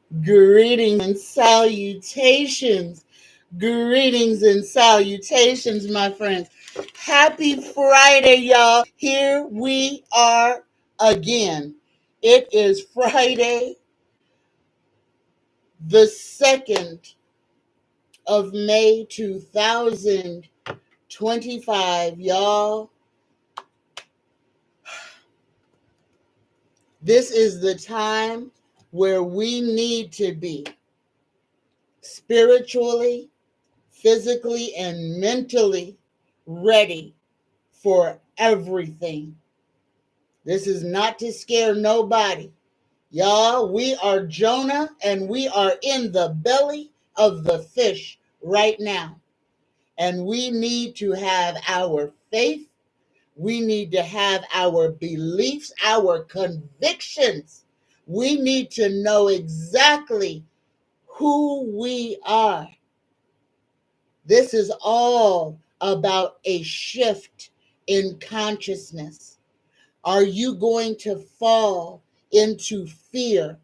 Greetings and salutations. Greetings and salutations, my friends. Happy Friday, y'all. Here we are again. It is Friday, the 2nd of May, 2025. Y'all, this is the time where we need to be spiritually, physically, and mentally ready for everything. This is not to scare nobody. Y'all, we are Jonah and we are in the belly of the fish right now. And we need to have our faith. We need to have our beliefs, our convictions. We need to know exactly who we are. This is all about a shift in consciousness. Are you going to fall into fear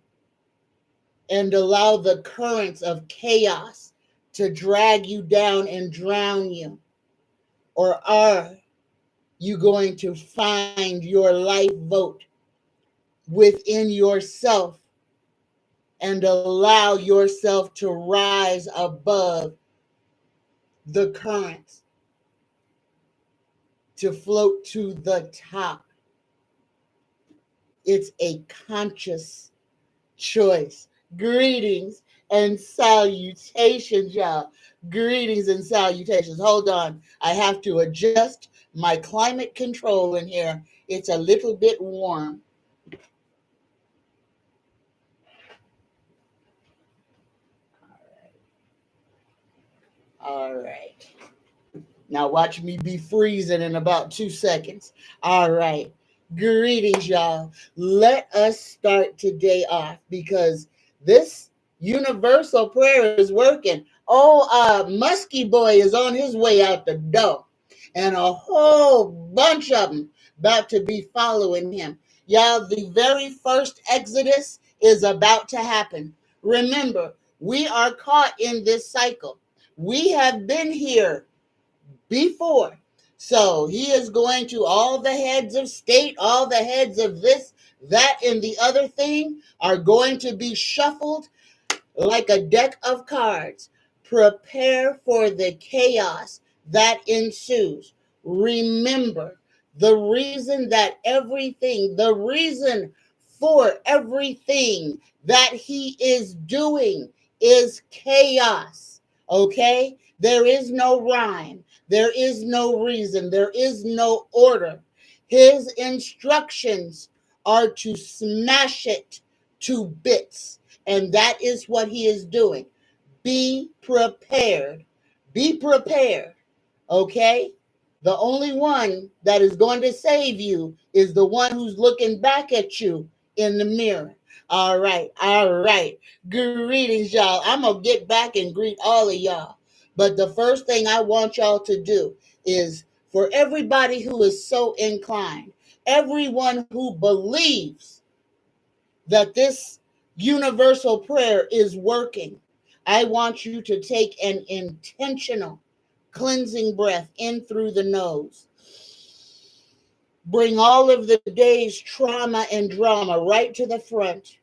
and allow the currents of chaos to drag you down and drown you? Or are you going to find your life vote within yourself and allow yourself to rise above the currents, to float to the top? It's a conscious choice. Greetings and salutations, y'all. Greetings and salutations. Hold on. I have to adjust my climate control in here. It's a little bit warm. All right. Now watch me be freezing in about 2 seconds. All right. Greetings, y'all. Let us start today off because this universal prayer is working. Oh, Muskie Boy is on his way out the door, and a whole bunch of them about to be following him. Y'all, the very first Exodus is about to happen. Remember, we are caught in this cycle. We have been here before. So he is going to all the heads of state, all the heads of this, that, and the other thing are going to be shuffled like a deck of cards. Prepare for the chaos that ensues. Remember, the reason for everything that he is doing is chaos. Okay? There is no rhyme. There is no reason. There is no order. His instructions are to smash it to bits. And that is what he is doing. Be prepared. Be prepared. Okay? The only one that is going to save you is the one who's looking back at you in the mirror. All right. All right. Greetings, y'all. I'm going to get back and greet all of y'all. But the first thing I want y'all to do is for everybody who is so inclined, everyone who believes that this universal prayer is working, I want you to take an intentional cleansing breath in through the nose. Bring all of the day's trauma and drama right to the front.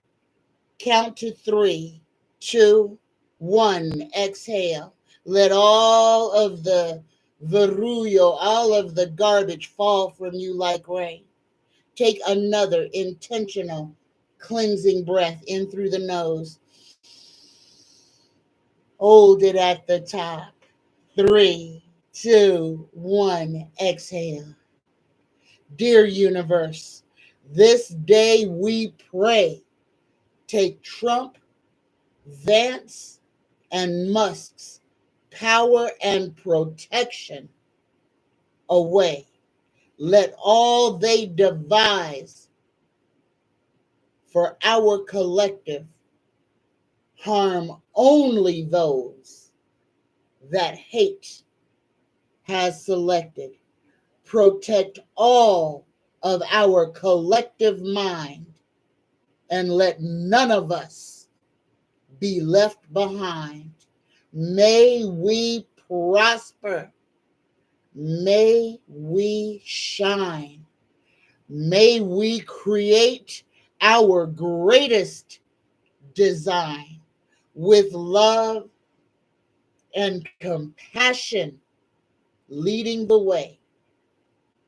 Count to 3, 2, 1. Exhale. Let all of the verruyo, all of the garbage fall from you like rain. Take another intentional cleansing breath in through the nose. Hold it at the top. 3, 2, 1. Exhale. Dear universe, this day we pray. Take Trump, Vance, and Musk's power and protection away. Let all they devise for our collective harm only those that hate has selected. Protect all of our collective mind and let none of us be left behind. May we prosper. May we shine. May we create our greatest design with love and compassion leading the way.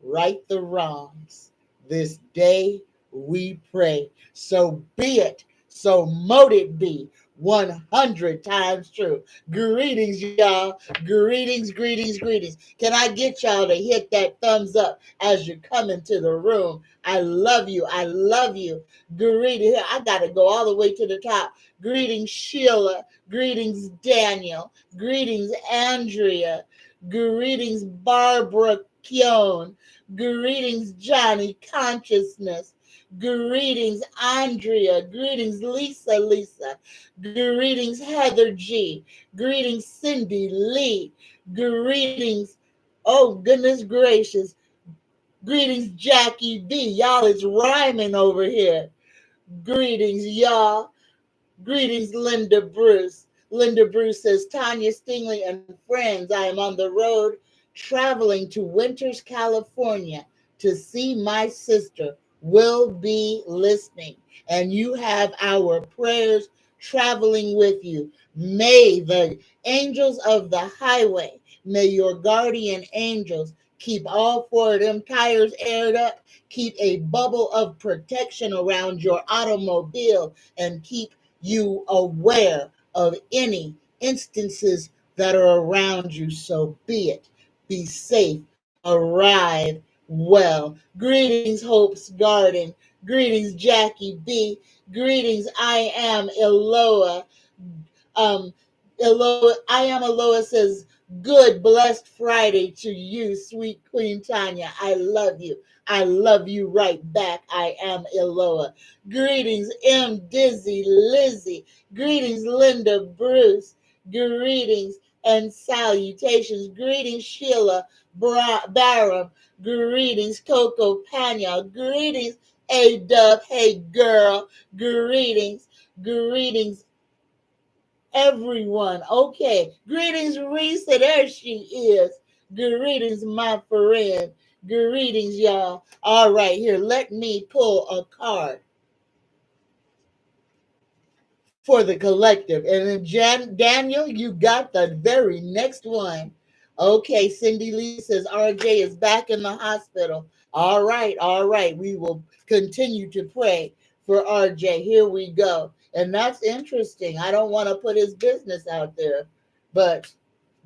Right the wrongs. This day we pray. So be it. So mote it be. 100 times true. Greetings, y'all. Greetings, greetings, greetings. Can I get y'all to hit that thumbs up as you come into the room? I love you. I love you. Greetings. I got to go all the way to the top. Greetings, Sheila. Greetings, Daniel. Greetings, Andrea. Greetings, Barbara Keown. Greetings, Johnny Consciousness. Greetings, Andrea. Greetings, Lisa. Greetings, Heather G. Greetings, Cindy Lee. Greetings, oh goodness gracious. Greetings, Jackie B. Y'all is rhyming over here. Greetings, y'all. Greetings, Linda Bruce. Linda Bruce says, Tanya Stingley and friends, I am on the road traveling to Winters, California to see my sister. Will be listening. And you have our prayers traveling with you. May the angels of the highway, may your guardian angels keep all four of them tires aired up, keep a bubble of protection around your automobile, and keep you aware of any instances that are around you. So be it. Be safe. Arrive well. Greetings, Hope's Garden. Greetings, Jackie B. Greetings, I am Eloa. Um, I am Aloha says, good, blessed Friday to you, sweet Queen Tanya. I love you. I love you right back. I am Eloa. Greetings, M. Dizzy, Lizzie. Greetings, Linda Bruce. Greetings and salutations. Greetings, Sheila Barham. Greetings, Coco Panya. Greetings, A-Dub. Hey, girl. Greetings. Greetings, everyone. Okay. Greetings, Risa. There she is. Greetings, my friend. Greetings, y'all. All right, here. Let me pull a card for the collective. And then Daniel, you got the very next one. Okay, Cindy Lee says RJ is back in the hospital. All right, all right. We will continue to pray for RJ. Here we go. And that's interesting. I don't want to put his business out there, but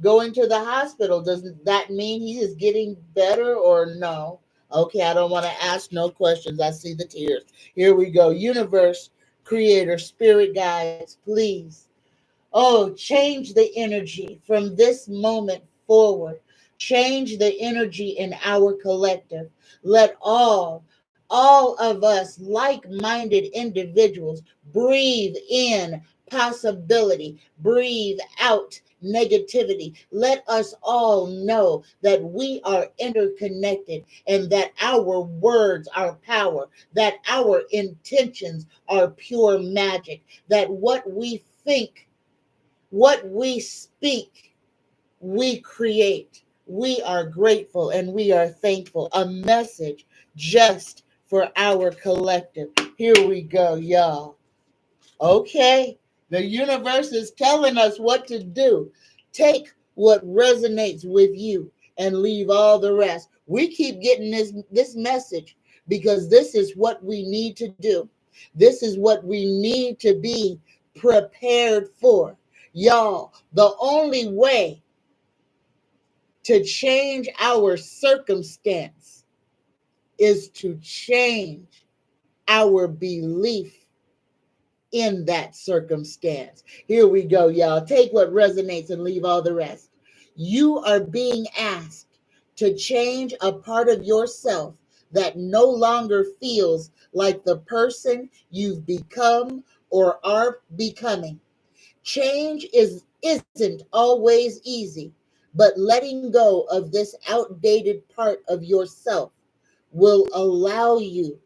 going to the hospital, doesn't that mean he is getting better or no? Okay, I don't want to ask no questions. I see the tears. Here we go. Universe, creator, spirit guides, please. Oh, change the energy from this moment forward. Change the energy in our collective. Let all of us like-minded individuals breathe in possibility, breathe out negativity. Let us all know that we are interconnected and that our words are power, that our intentions are pure magic, that what we think, what we speak, we create. We are grateful and we are thankful. A message just for our collective. Here we go, y'all. Okay, the universe is telling us what to do. Take what resonates with you and leave all the rest. We keep getting this message because this is what we need to do. This is what we need to be prepared for. Y'all, the only way to change our circumstance is to change our belief in that circumstance. Here we go, y'all. Take what resonates and leave all the rest. You are being asked to change a part of yourself that no longer feels like the person you've become or are becoming. Change isn't always easy, but letting go of this outdated part of yourself will allow you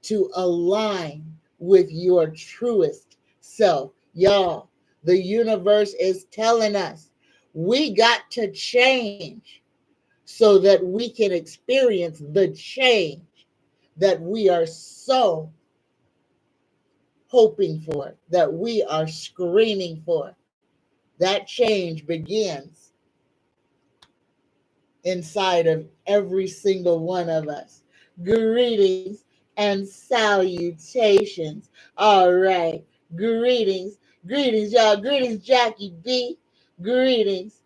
to align with your truest self. Y'all, The universe is telling us we got to change so that we can experience the change that we are so hoping for, that we are screaming for. That change begins inside of every single one of us. Greetings and salutations. All right. Greetings. Greetings, y'all. Greetings, Jackie B. Greetings.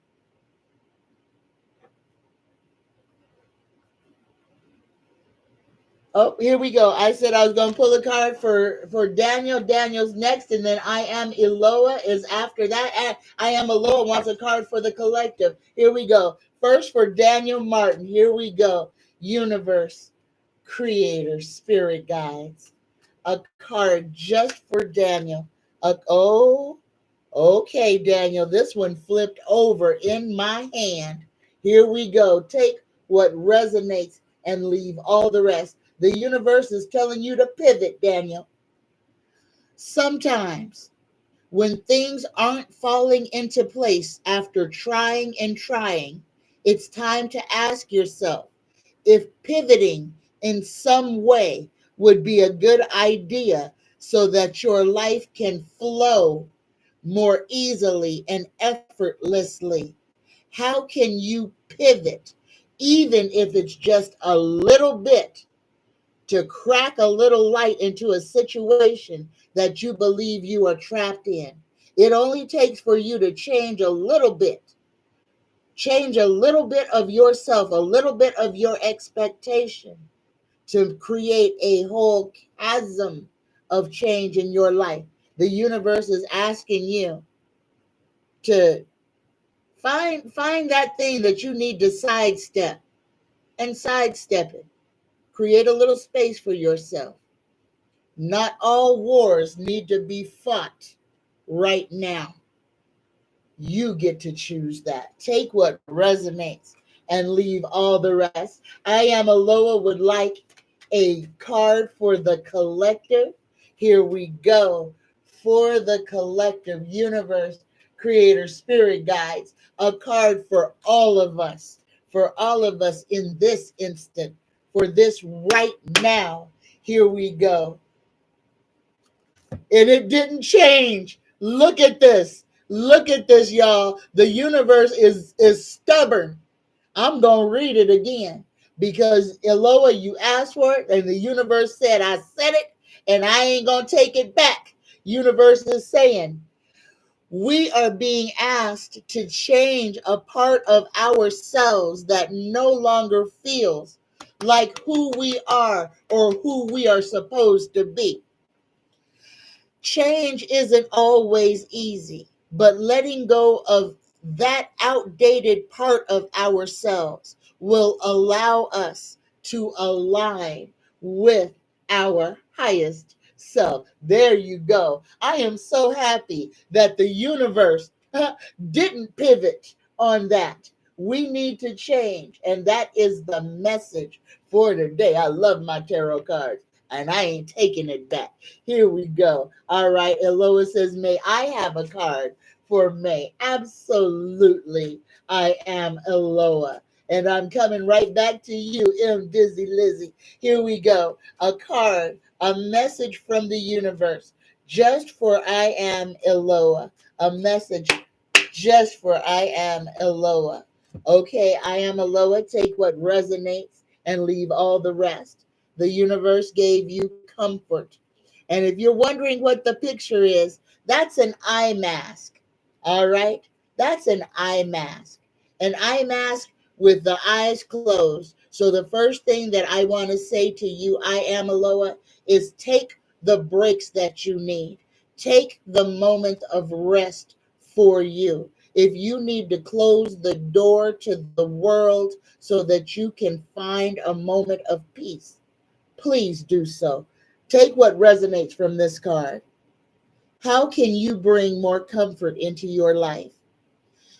Oh, here we go. I said I was going to pull a card for Daniel. Daniel's next, and then I am Eloa is after that. And I am Eloa wants a card for the collective. Here we go. First for Daniel Martin. Here we go. Universe, Creator, Spirit Guides. A card just for Daniel. Oh, okay, Daniel. This one flipped over in my hand. Here we go. Take what resonates and leave all the rest. The universe is telling you to pivot, Daniel. Sometimes when things aren't falling into place after trying and trying, it's time to ask yourself if pivoting in some way would be a good idea so that your life can flow more easily and effortlessly. How can you pivot, even if it's just a little bit, to crack a little light into a situation that you believe you are trapped in? It only takes for you to change a little bit. Change a little bit of yourself, a little bit of your expectation to create a whole chasm of change in your life. The universe is asking you to find that thing that you need to sidestep and sidestep it. Create a little space for yourself. Not all wars need to be fought right now. You get to choose that. Take what resonates and leave all the rest. I am Aloha would like a card for the collective. Here we go. For the collective, universe, creator, spirit guides. A card for all of us. For all of us in this instant. For this right now. Here we go. And it didn't change. Look at this. Look at this, y'all. The universe is stubborn. I'm going to read it again because Eloah, you asked for it and the universe said, I said it and I ain't going to take it back. Universe is saying, we are being asked to change a part of ourselves that no longer feels like who we are or who we are supposed to be. Change isn't always easy, but letting go of that outdated part of ourselves will allow us to align with our highest self. There you go. I am so happy that the universe didn't pivot on that. We need to change, and that is the message for today. I love my tarot cards, and I ain't taking it back. Here we go. All right. Eloah says, may I have a card for May? Absolutely. I am Eloah. And I'm coming right back to you, M. Dizzy Lizzy. Here we go. A card, a message from the universe, just for I am Eloah. A message just for I am Eloah. Okay, I am Eloah. Take what resonates and leave all the rest. The universe gave you comfort. And if you're wondering what the picture is, that's an eye mask. All right? That's an eye mask. An eye mask with the eyes closed. So the first thing that I want to say to you, I am Aloha, is take the breaks that you need. Take the moment of rest for you. If you need to close the door to the world so that you can find a moment of peace, please do so. Take what resonates from this card. How can you bring more comfort into your life?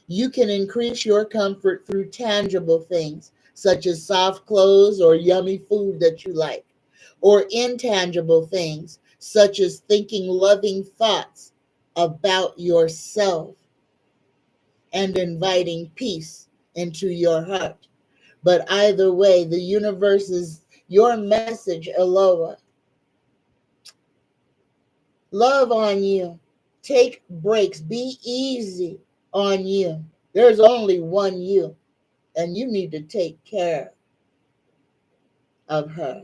You can increase your comfort through tangible things, such as soft clothes or yummy food that you like, or intangible things, such as thinking loving thoughts about yourself and inviting peace into your heart. But either way, the universe is your message, Aloha. Love on you. Take breaks. Be easy on you. There's only one you, and you need to take care of her.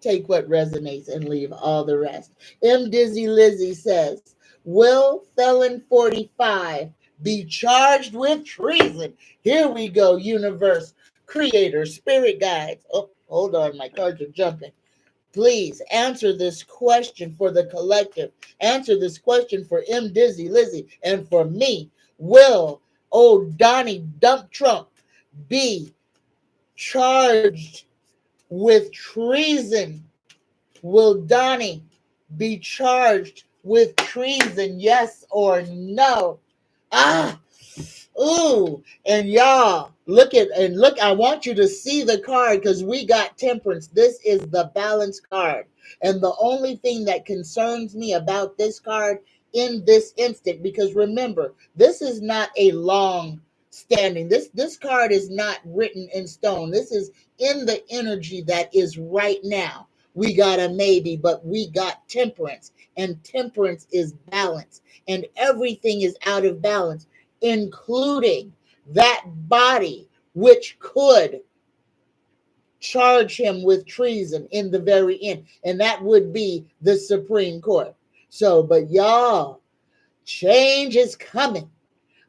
Take what resonates and leave all the rest. M. Dizzy Lizzy says, will felon 45 be charged with treason? Here we go, universe, creator, spirit guides. Oh, hold on, my cards are jumping. Please answer this question for the collective. Answer this question for M. Dizzy Lizzy and for me. Will old Donnie Dump Trump be charged with treason? Will Donnie be charged with treason? Yes or no? Ah, ooh, and y'all look, I want you to see the card because we got temperance. This is the balance card. And the only thing that concerns me about this card in this instant, because remember, this is not a long standing. This card is not written in stone. This is in the energy that is right now. We got a maybe, but we got temperance, and temperance is balance, and everything is out of balance, including that body which could charge him with treason in the very end, and that would be the Supreme Court. So, but y'all, change is coming.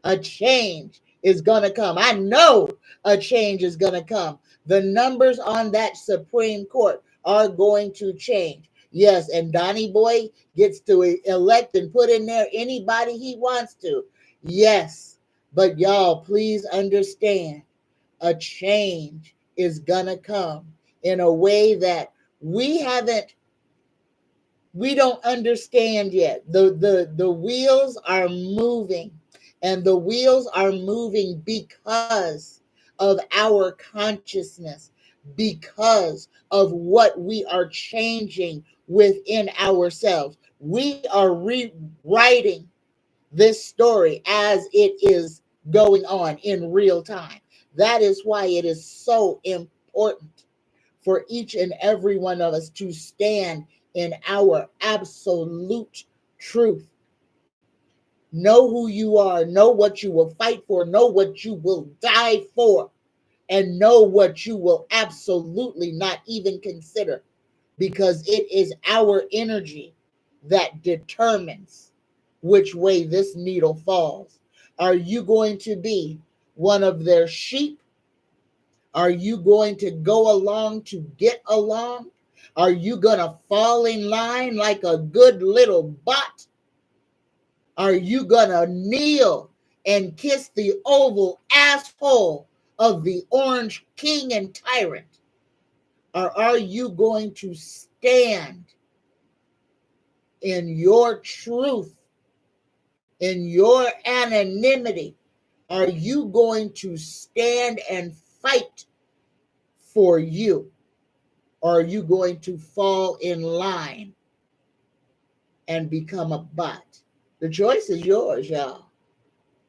A change is going to come. I know a change is going to come. The numbers on that Supreme Court are going to change. Yes, and Donnie Boy gets to elect and put in there anybody he wants to. Yes, but y'all, please understand, a change is going to come in a way that we don't understand yet. The wheels are moving, and the wheels are moving because of our consciousness, because of what we are changing within ourselves. We are rewriting this story as it is going on in real time. That is why it is so important for each and every one of us to stand in our absolute truth. Know who you are, know what you will fight for, know what you will die for, and know what you will absolutely not even consider, because it is our energy that determines which way this needle falls. Are you going to be one of their sheep? Are you going to go along to get along? Are you going to fall in line like a good little bot? Are you going to kneel and kiss the oval asshole of the orange king and tyrant? Or are you going to stand in your truth, in your anonymity? Are you going to stand and fight for you? Or are you going to fall in line and become a bot? The choice is yours, y'all.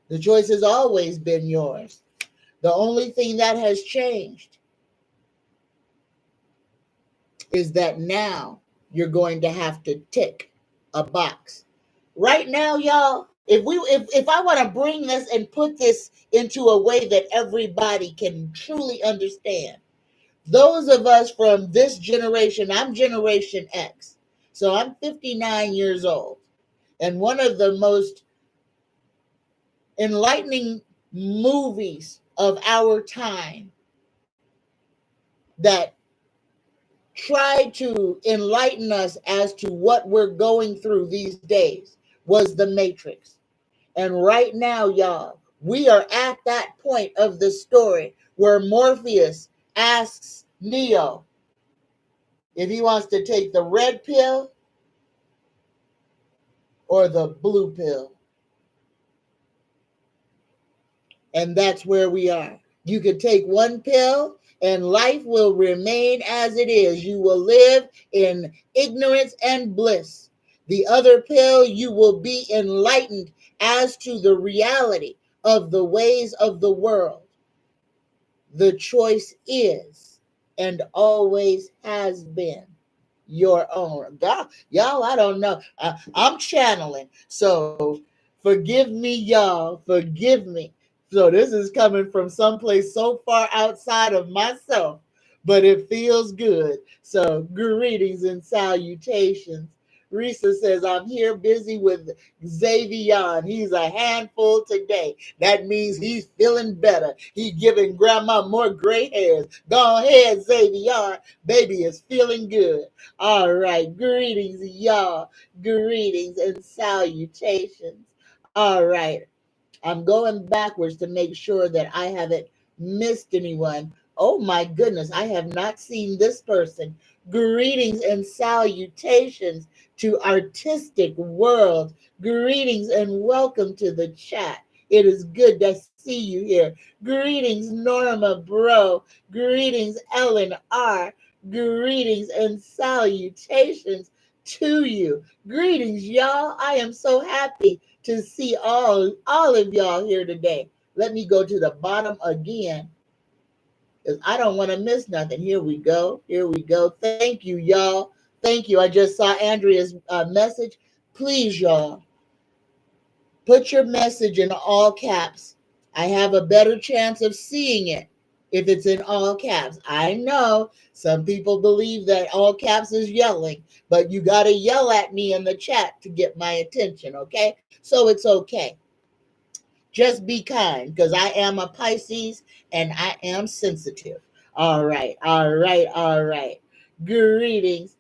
The choice has always been yours. The only thing that has changed is that now you're going to have to tick a box. Right now, y'all, if I want to bring this and put this into a way that everybody can truly understand, those of us from this generation, I'm Generation X, so I'm 59 years old. And one of the most enlightening movies of our time that tried to enlighten us as to what we're going through these days was The Matrix. And right now, y'all, we are at that point of the story where Morpheus asks Neo if he wants to take the red pill or the blue pill. And that's where we are. You could take one pill and life will remain as it is. You will live in ignorance and bliss. The other pill, you will be enlightened as to the reality of the ways of the world. The choice is and always has been your own. God, y'all, I don't know. I'm channeling. So forgive me, y'all. Forgive me. So this is coming from someplace so far outside of myself, but it feels good. So greetings and salutations. Risa says, I'm here busy with Xavier. He's a handful today. That means he's feeling better. He's giving grandma more gray hairs. Go ahead, Xavier. Baby is feeling good. All right. Greetings, y'all. Greetings and salutations. All right. I'm going backwards to make sure that I haven't missed anyone. Oh my goodness, I have not seen this person. Greetings and salutations to Artistic World. Greetings and welcome to the chat. It is good to see you here. Greetings, Norma Bro. Greetings, Ellen R. Greetings and salutations to you. Greetings, y'all. I am so happy to see all of y'all here today. Let me go to the bottom again, because I don't want to miss nothing. Here we go. Here we go. Thank you, y'all. Thank you. I just saw Andrea's message. Please, y'all, put your message in all caps. I have a better chance of seeing it if it's in all caps. I know some people believe that all caps is yelling, but you got to yell at me in the chat to get my attention, okay? So it's okay. Just be kind, because I am a Pisces and I am sensitive. All right, all right, all right. Greetings,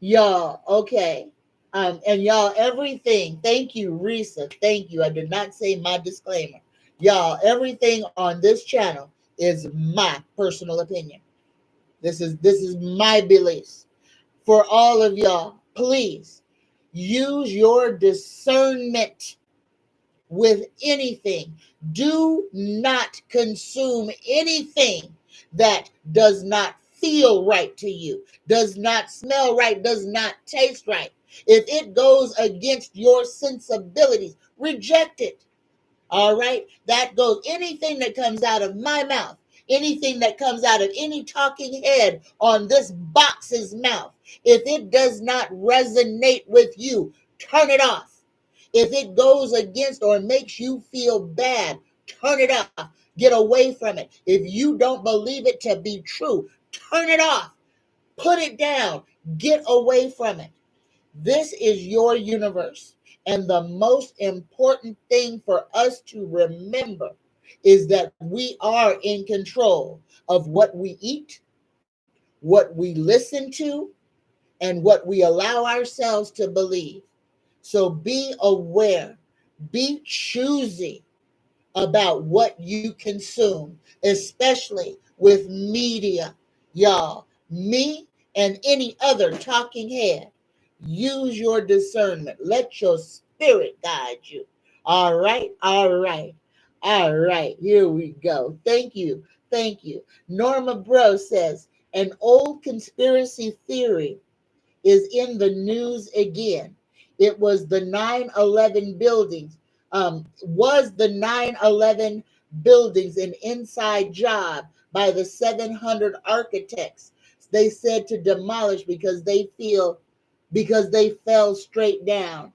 y'all. Okay. And y'all, everything. Thank you, Risa. Thank you. I did not say my disclaimer. Y'all, everything on this channel is my personal opinion. This is my beliefs. For all of y'all, please use your discernment with anything. Do not consume anything that does not feel right to you, does not smell right, does not taste right. If it goes against your sensibilities, reject it. All right? That goes, anything that comes out of my mouth, anything that comes out of any talking head on this box's mouth, if it does not resonate with you, turn it off. If it goes against or makes you feel bad, turn it off. Get away from it. If you don't believe it to be true, turn it off. Put it down. Get away from it. This is your universe. And the most important thing for us to remember is that we are in control of what we eat, what we listen to, and what we allow ourselves to believe. So be aware, be choosy about what you consume, especially with media, y'all. Me and any other talking head. Use your discernment. Let your spirit guide you. All right, all right, all right. Here we go. Thank you, thank you. Norma Bro says, an old conspiracy theory is in the news again. It was the 9/11 buildings. Was the 9/11 buildings an inside job by the 700 architects? They said to demolish because they fell straight down.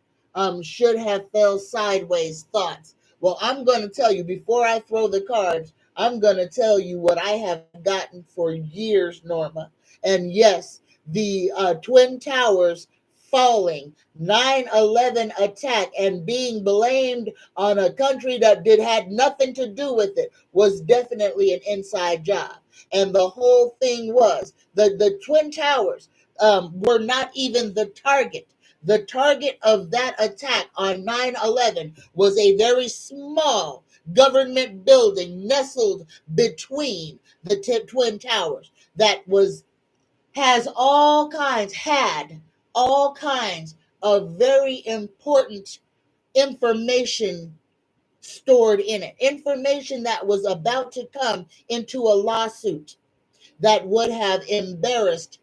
Should have fell sideways. Thoughts. Well, I'm going to tell you before I throw the cards. I'm going to tell you what I have gotten for years, Norma. And yes, the Twin Towers falling, 9/11 attack, and being blamed on a country that had nothing to do with it was definitely an inside job. And the whole thing was the Twin Towers were not even the target. The target of that attack on 9/11 was a very small government building nestled between the Twin Towers that had all kinds of very important information stored in it. Information that was about to come into a lawsuit that would have embarrassed,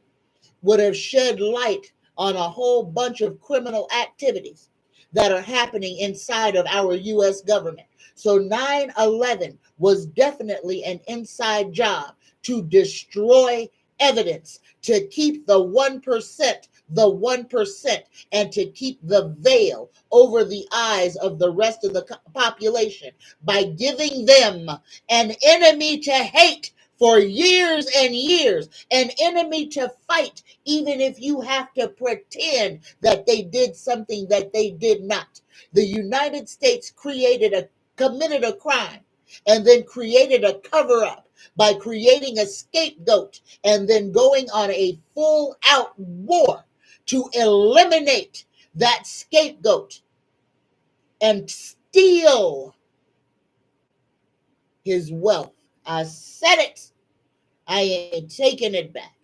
would have shed light on a whole bunch of criminal activities that are happening inside of our U.S. government. So 9/11 was definitely an inside job to destroy evidence, to keep the 1%, and to keep the veil over the eyes of the rest of the population by giving them an enemy to hate for years and years, an enemy to fight, even if you have to pretend that they did something that they did not. The United States committed a crime and then created a cover up by creating a scapegoat and then going on a full out war to eliminate that scapegoat and steal his wealth. I said it. I ain't taking it back.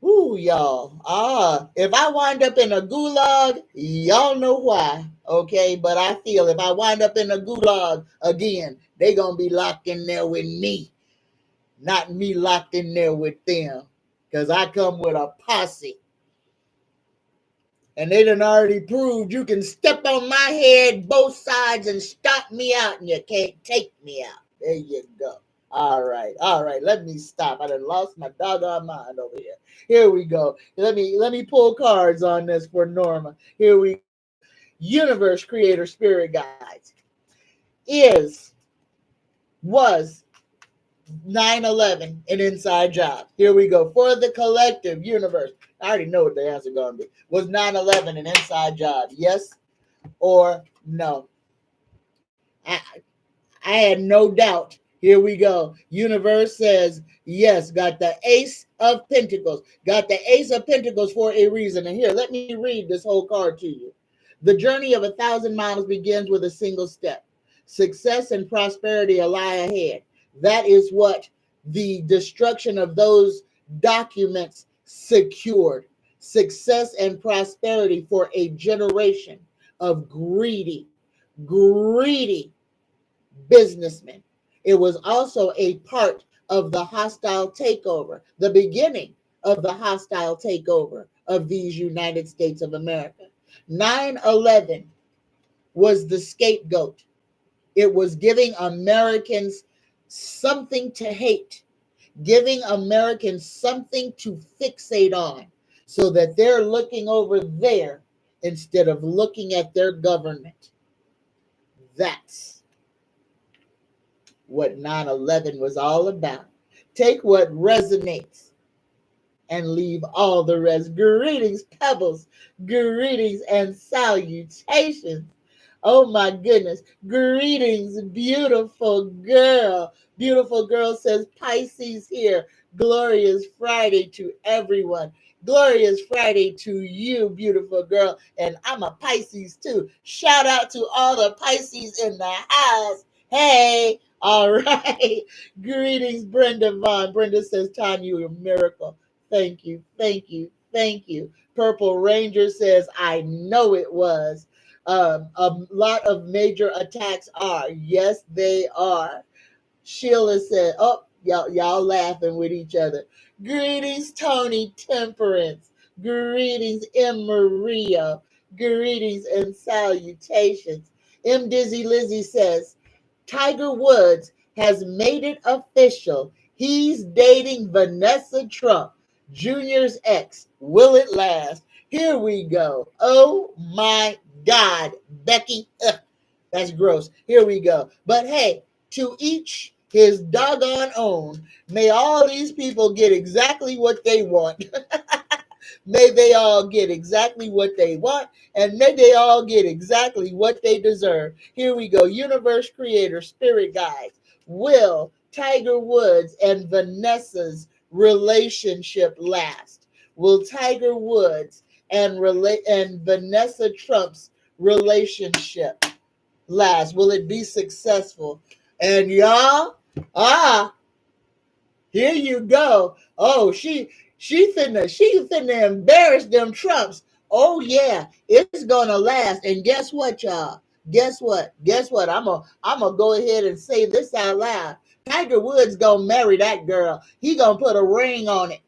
Ooh, y'all. If I wind up in a gulag, y'all know why. Okay, but I feel if I wind up in a gulag again, they gonna be locked in there with me, not me locked in there with them. Because I come with a posse. And they done already proved you can step on my head both sides and stop me out, and you can't take me out. There you go. All right. Let me stop. I done lost my doggone mind over here. Here we go. Let me pull cards on this for Norma. Here we go. Universe Creator Spirit Guides. Was 9/11 an inside job? Here we go. For the collective universe. I already know what the answer is going to be. Was 9/11 an inside job? Yes or no? I had no doubt. Here we go. Universe says yes. Got the Ace of Pentacles. Got the Ace of Pentacles for a reason. And here, let me read this whole card to you. The journey of 1,000 miles begins with a single step. Success and prosperity lie ahead. That is what the destruction of those documents secured. Success and prosperity for a generation of greedy businessmen. It was also a part of the hostile takeover, the beginning of the hostile takeover of these United States of America. 9/11 was the scapegoat. It was giving Americans something to hate, giving Americans something to fixate on so that they're looking over there instead of looking at their government. That's what 9/11 was all about. Take what resonates and leave all the rest. Greetings, pebbles. Greetings and salutations. Oh my goodness. Greetings, beautiful girl. Beautiful girl says Pisces here. Glorious Friday to everyone. Glorious Friday to you, beautiful girl. And I'm a Pisces too. Shout out to all the Pisces in the house. Hey, all right. Greetings, Brenda Vaughn. Brenda says, Tanya, you're a miracle. Thank you. Purple Ranger says, I know it was. A lot of major attacks are. Yes, they are. Sheila said, oh, y'all laughing with each other. Greetings, Tony Temperance. Greetings, M. Maria. Greetings and salutations. M. Dizzy Lizzy says, Tiger Woods has made it official. He's dating Vanessa Trump, Jr.'s ex. Will it last? Here we go. Oh my God, Becky. Ugh, that's gross. Here we go. But hey, to each his doggone own. May all these people get exactly what they want. May they all get exactly what they want, and may they all get exactly what they deserve. Here we go. Universe Creator Spirit Guides. Will Tiger Woods and Vanessa's relationship last? Will Tiger Woods and Vanessa Trump's relationship last? Will it be successful? And y'all, here you go. Oh, she finna embarrass them Trumps. Oh yeah, it's gonna last. And guess what, y'all? Guess what? I'm gonna go ahead and say this out loud. Tiger Woods gonna marry that girl. He gonna put a ring on it.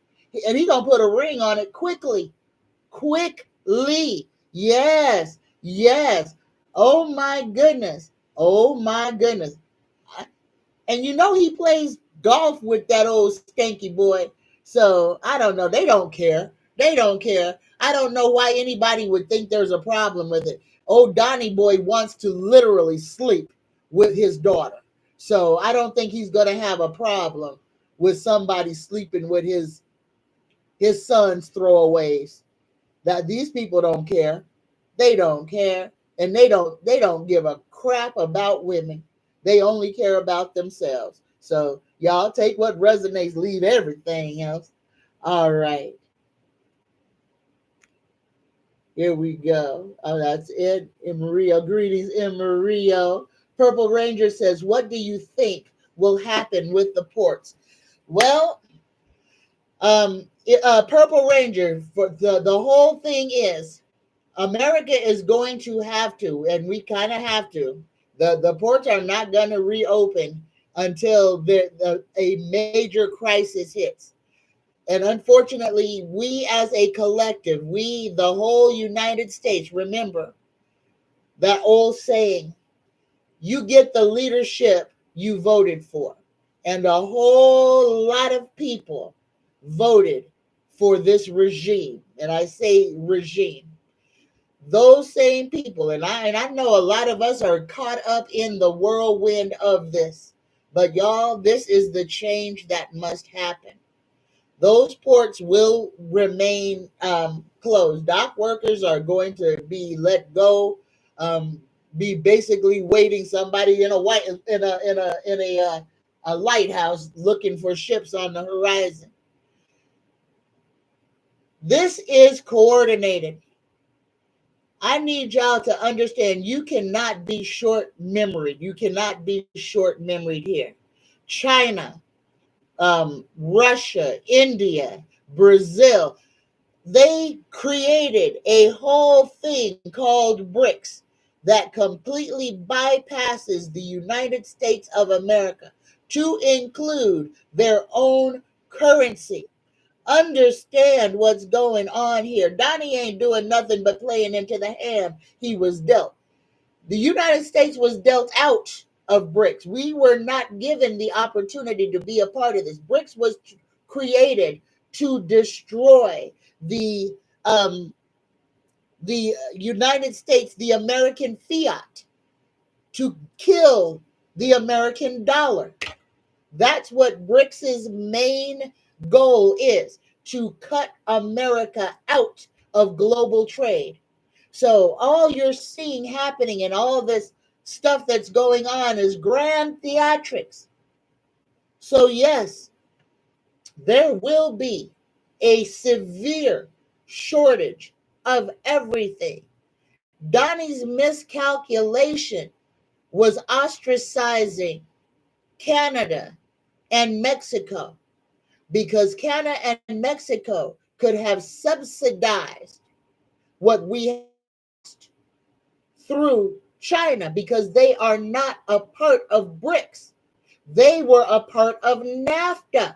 and he gonna put a ring on it quickly. Quickly. Yes. Yes. Oh my goodness. Oh my goodness. And you know he plays golf with that old stanky boy. So I don't know. They don't care. They don't care. I don't know why anybody would think there's a problem with it. Old Donnie boy wants to literally sleep with his daughter. So I don't think he's gonna have a problem with somebody sleeping with his son's throwaways. That these people don't care. They don't care. And they don't give a crap about women. They only care about themselves. So y'all take what resonates, leave everything else. All right. Here we go. Oh, that's it. In Mario. Greetings in Mario. Purple Ranger says, what do you think will happen with the ports? Well, Purple Ranger, for the whole thing is America is going to have to, and we kind of have to. The ports are not going to reopen until a major crisis hits. And unfortunately, we as a collective, we, the whole United States, remember that old saying, you get the leadership you voted for. And a whole lot of people voted for this regime. And I say regime. Those same people, and I know a lot of us are caught up in the whirlwind of this. But y'all, this is the change that must happen. Those ports will remain closed. Dock workers are going to be let go, be basically waiting somebody in a lighthouse looking for ships on the horizon. This is coordinated. I need y'all to understand you cannot be short memoried. You cannot be short memoried here. China, Russia, India, Brazil, they created a whole thing called BRICS that completely bypasses the United States of America to include their own currency. Understand what's going on here. Donnie ain't doing nothing but playing into the hand he was dealt. The United States was dealt out of BRICS. We were not given the opportunity to be a part of this. BRICS was created to destroy the United States, the American fiat, to kill the American dollar. That's what BRICS's main goal is, to cut America out of global trade. So all you're seeing happening and all this stuff that's going on is grand theatrics. So yes, there will be a severe shortage of everything. Donnie's miscalculation was ostracizing Canada and Mexico, because Canada and Mexico could have subsidized what we lost through China, because they are not a part of BRICS. They were a part of NAFTA.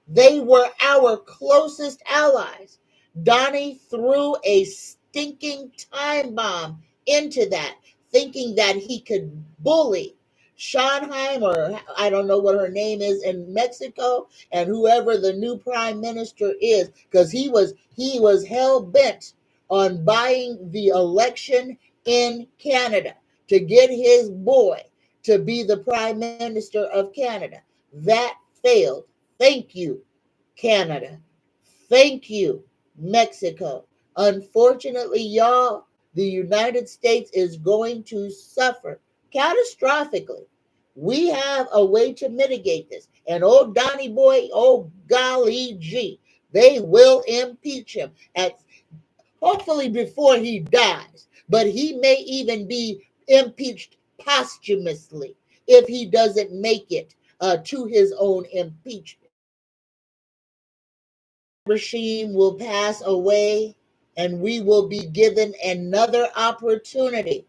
They were our closest allies. Donnie threw a stinking time bomb into that, thinking that he could bully Schonheim, or I don't know what her name is in Mexico, and whoever the new prime minister is, because he was hell bent on buying the election in Canada to get his boy to be the prime minister of Canada. That failed. Thank you, Canada. Thank you, Mexico. Unfortunately, y'all, the United States is going to suffer catastrophically. We have a way to mitigate this. And old Donnie boy, oh golly gee, they will impeach him at hopefully before he dies. But he may even be impeached posthumously if he doesn't make it to his own impeachment. Regime will pass away, and we will be given another opportunity,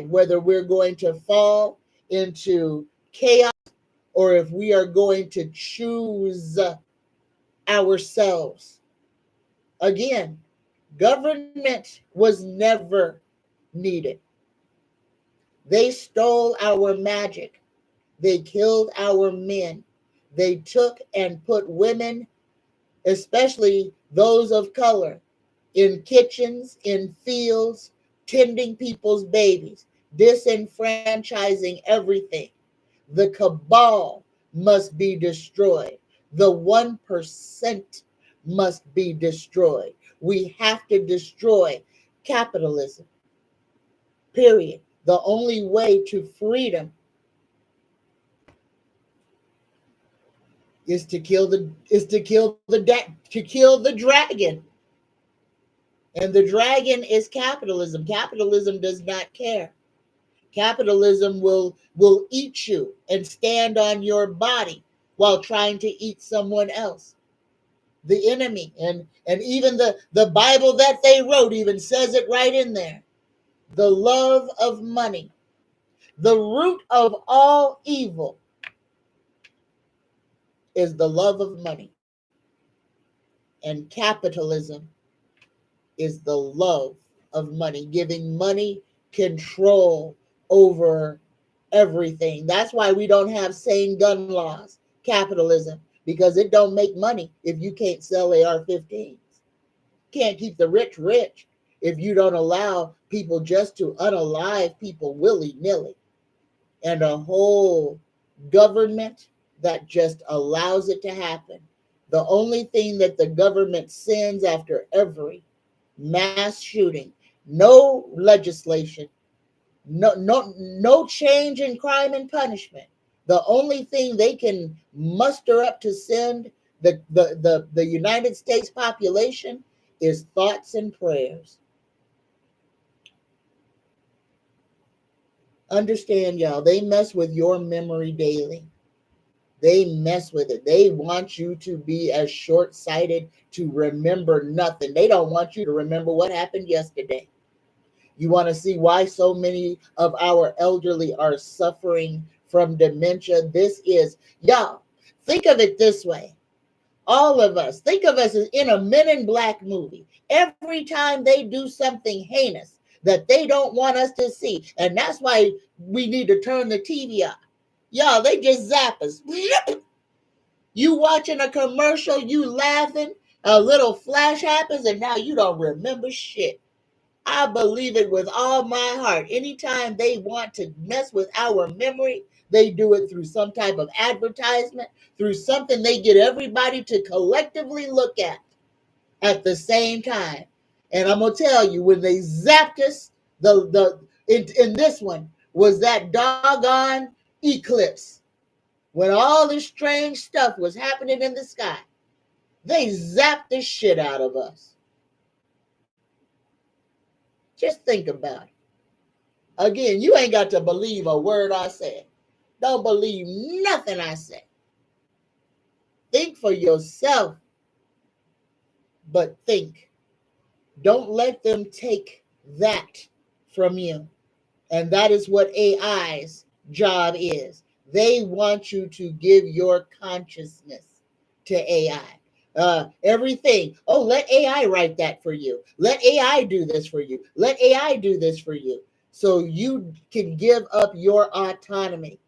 whether we're going to fall into chaos or if we are going to choose ourselves. Again, government was never needed. They stole our magic. They killed our men. They took and put women, especially those of color, in kitchens, in fields, tending people's babies, disenfranchising everything. The cabal must be destroyed. The 1% must be destroyed. We have to destroy capitalism. Period. The only way to freedom is to kill the dragon. And the dragon is capitalism. Capitalism does not care. Capitalism will eat you and stand on your body while trying to eat someone else. The enemy. And even the Bible that they wrote even says it right in there. The love of money. The root of all evil is the love of money. And capitalism is the love of money, giving money control over everything. That's why we don't have sane gun laws, capitalism, because it don't make money if you can't sell AR-15s. Can't keep the rich rich if you don't allow people just to unalive people willy-nilly. And a whole government that just allows it to happen. The only thing that the government sends after every mass shooting, no legislation, no change in crime and punishment. The only thing they can muster up to send the United States population is thoughts and prayers. Understand, y'all, they mess with your memory daily. They mess with it. They want you to be as short-sighted to remember nothing. They don't want you to remember what happened yesterday. You want to see why so many of our elderly are suffering from dementia? This is, y'all, think of it this way. All of us, think of us as in a Men in Black movie. Every time they do something heinous that they don't want us to see, and that's why we need to turn the TV off. Y'all, they just zap us. You watching a commercial, you laughing, a little flash happens, and now you don't remember shit. I believe it with all my heart. Anytime they want to mess with our memory, they do it through some type of advertisement, through something they get everybody to collectively look at the same time. And I'm gonna tell you, when they zapped us, in this one was that doggone eclipse. When all this strange stuff was happening in the sky, they zapped the shit out of us. Just think about it. Again, you ain't got to believe a word I said. Don't believe nothing I say. Think for yourself, but think. Don't let them take that from you. And that is what AI's job is. They want you to give your consciousness to AI. Everything. Oh, let AI write that for you. Let AI do this for you. Let AI do this for you. So you can give up your autonomy.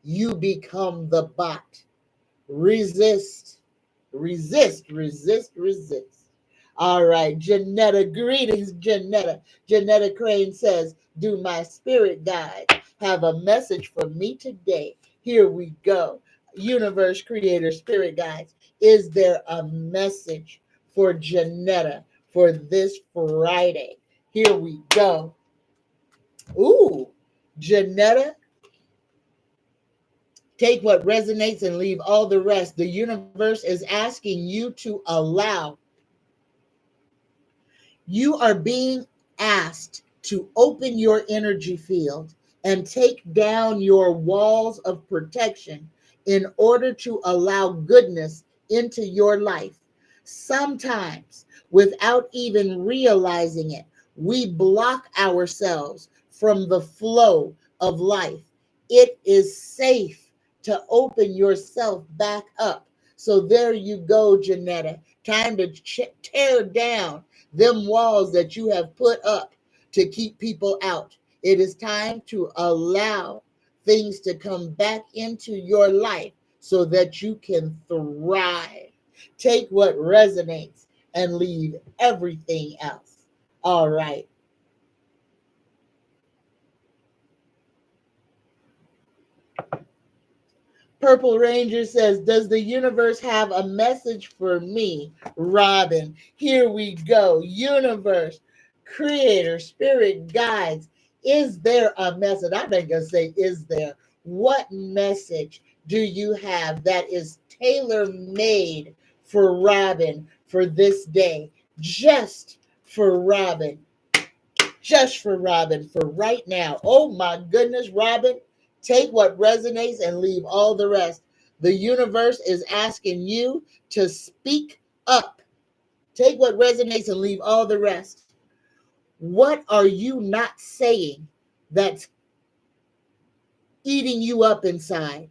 You become the bot. Resist, resist, resist, resist. All right, Janetta, greetings, Janetta. Janetta Crane says, do my spirit guide have a message for me today? Here we go. Universe Creator Spirit Guides, is there a message for Janetta for this Friday? Here we go. Ooh, Janetta, take what resonates and leave all the rest. The universe is asking you to allow. You are being asked to open your energy field and take down your walls of protection in order to allow goodness into your life. Sometimes, without even realizing it, we block ourselves from the flow of life. It is safe to open yourself back up So there you go, Janetta. Time to tear down them walls that you have put up to keep people out. It is time to allow things to come back into your life so that you can thrive. Take what resonates and leave everything else. All right. Purple Ranger says, does the universe have a message for me, Robin? Here we go. Universe, creator, spirit, guides. Is there a message? I'm not going to say, is there? What message do you have that is tailor made for Robin for this day? Just for Robin. Just for Robin, for right now. Oh my goodness, Robin, take what resonates and leave all the rest. The universe is asking you to speak up. Take what resonates and leave all the rest. What are you not saying that's eating you up inside?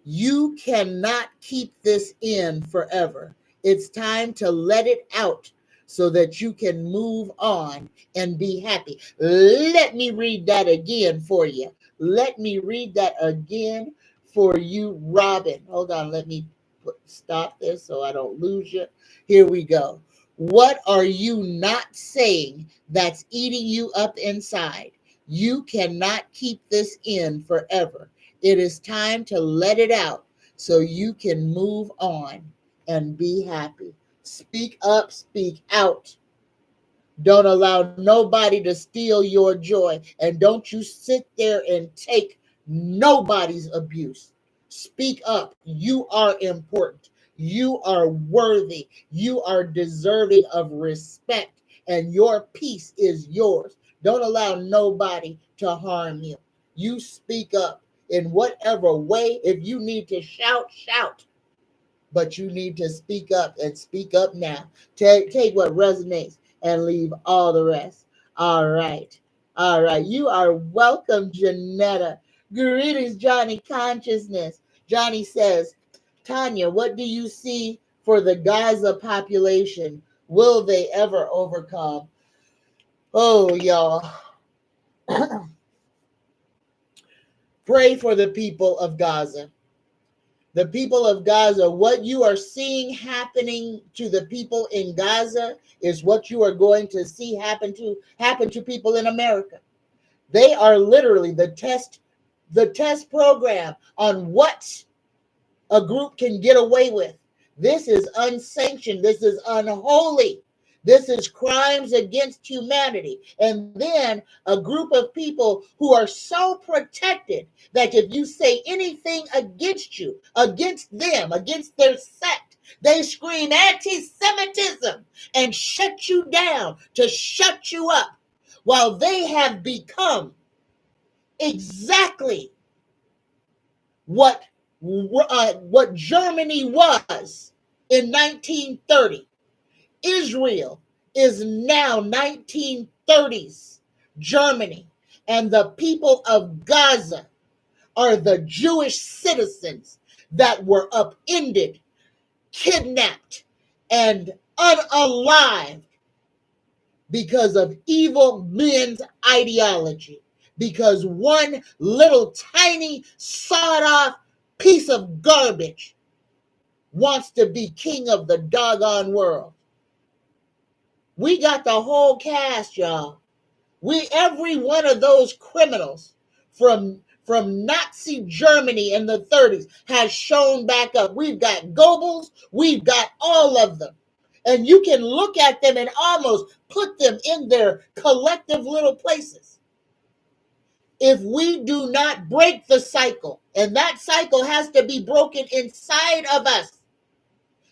You cannot keep this in forever. It's time to let it out so that you can move on and be happy. Let me read that again for you. Let me read that again for you, Robin. Hold on, let me stop this so I don't lose you. Here we go. What are you not saying that's eating you up inside? You cannot keep this in forever. It is time to let it out so you can move on and be happy. Speak up, speak out. Don't allow nobody to steal your joy. And don't you sit there and take nobody's abuse. Speak up. You are important. You are worthy. You are deserving of respect. And your peace is yours. Don't allow nobody to harm you. You speak up in whatever way. If you need to shout, shout. But you need to speak up and speak up now. Take what resonates and leave all the rest. All right. All right. You are welcome, Janetta. Greetings, Johnny Consciousness. Johnny says, Tanya, what do you see for the Gaza population? Will they ever overcome? Oh, y'all. Pray for the people of Gaza. The people of Gaza, what you are seeing happening to the people in Gaza is what you are going to see happen to people in America. They are literally the test program on what a group can get away with. This is unsanctioned. This is unholy. This is crimes against humanity. And then a group of people who are so protected that if you say anything against you, against them, against their sect, they scream anti-Semitism and shut you down, to shut you up, while they have become exactly what Germany was in 1930. Israel is now 1930s Germany, and the people of Gaza are the Jewish citizens that were upended, kidnapped, and unalived because of evil men's ideology. Because one little tiny sawed-off piece of garbage wants to be king of the doggone world. We got the whole cast, y'all. Every one of those criminals from Nazi Germany in the 30s has shown back up. We've got Goebbels, we've got all of them. And you can look at them and almost put them in their collective little places. If we do not break the cycle, and that cycle has to be broken inside of us,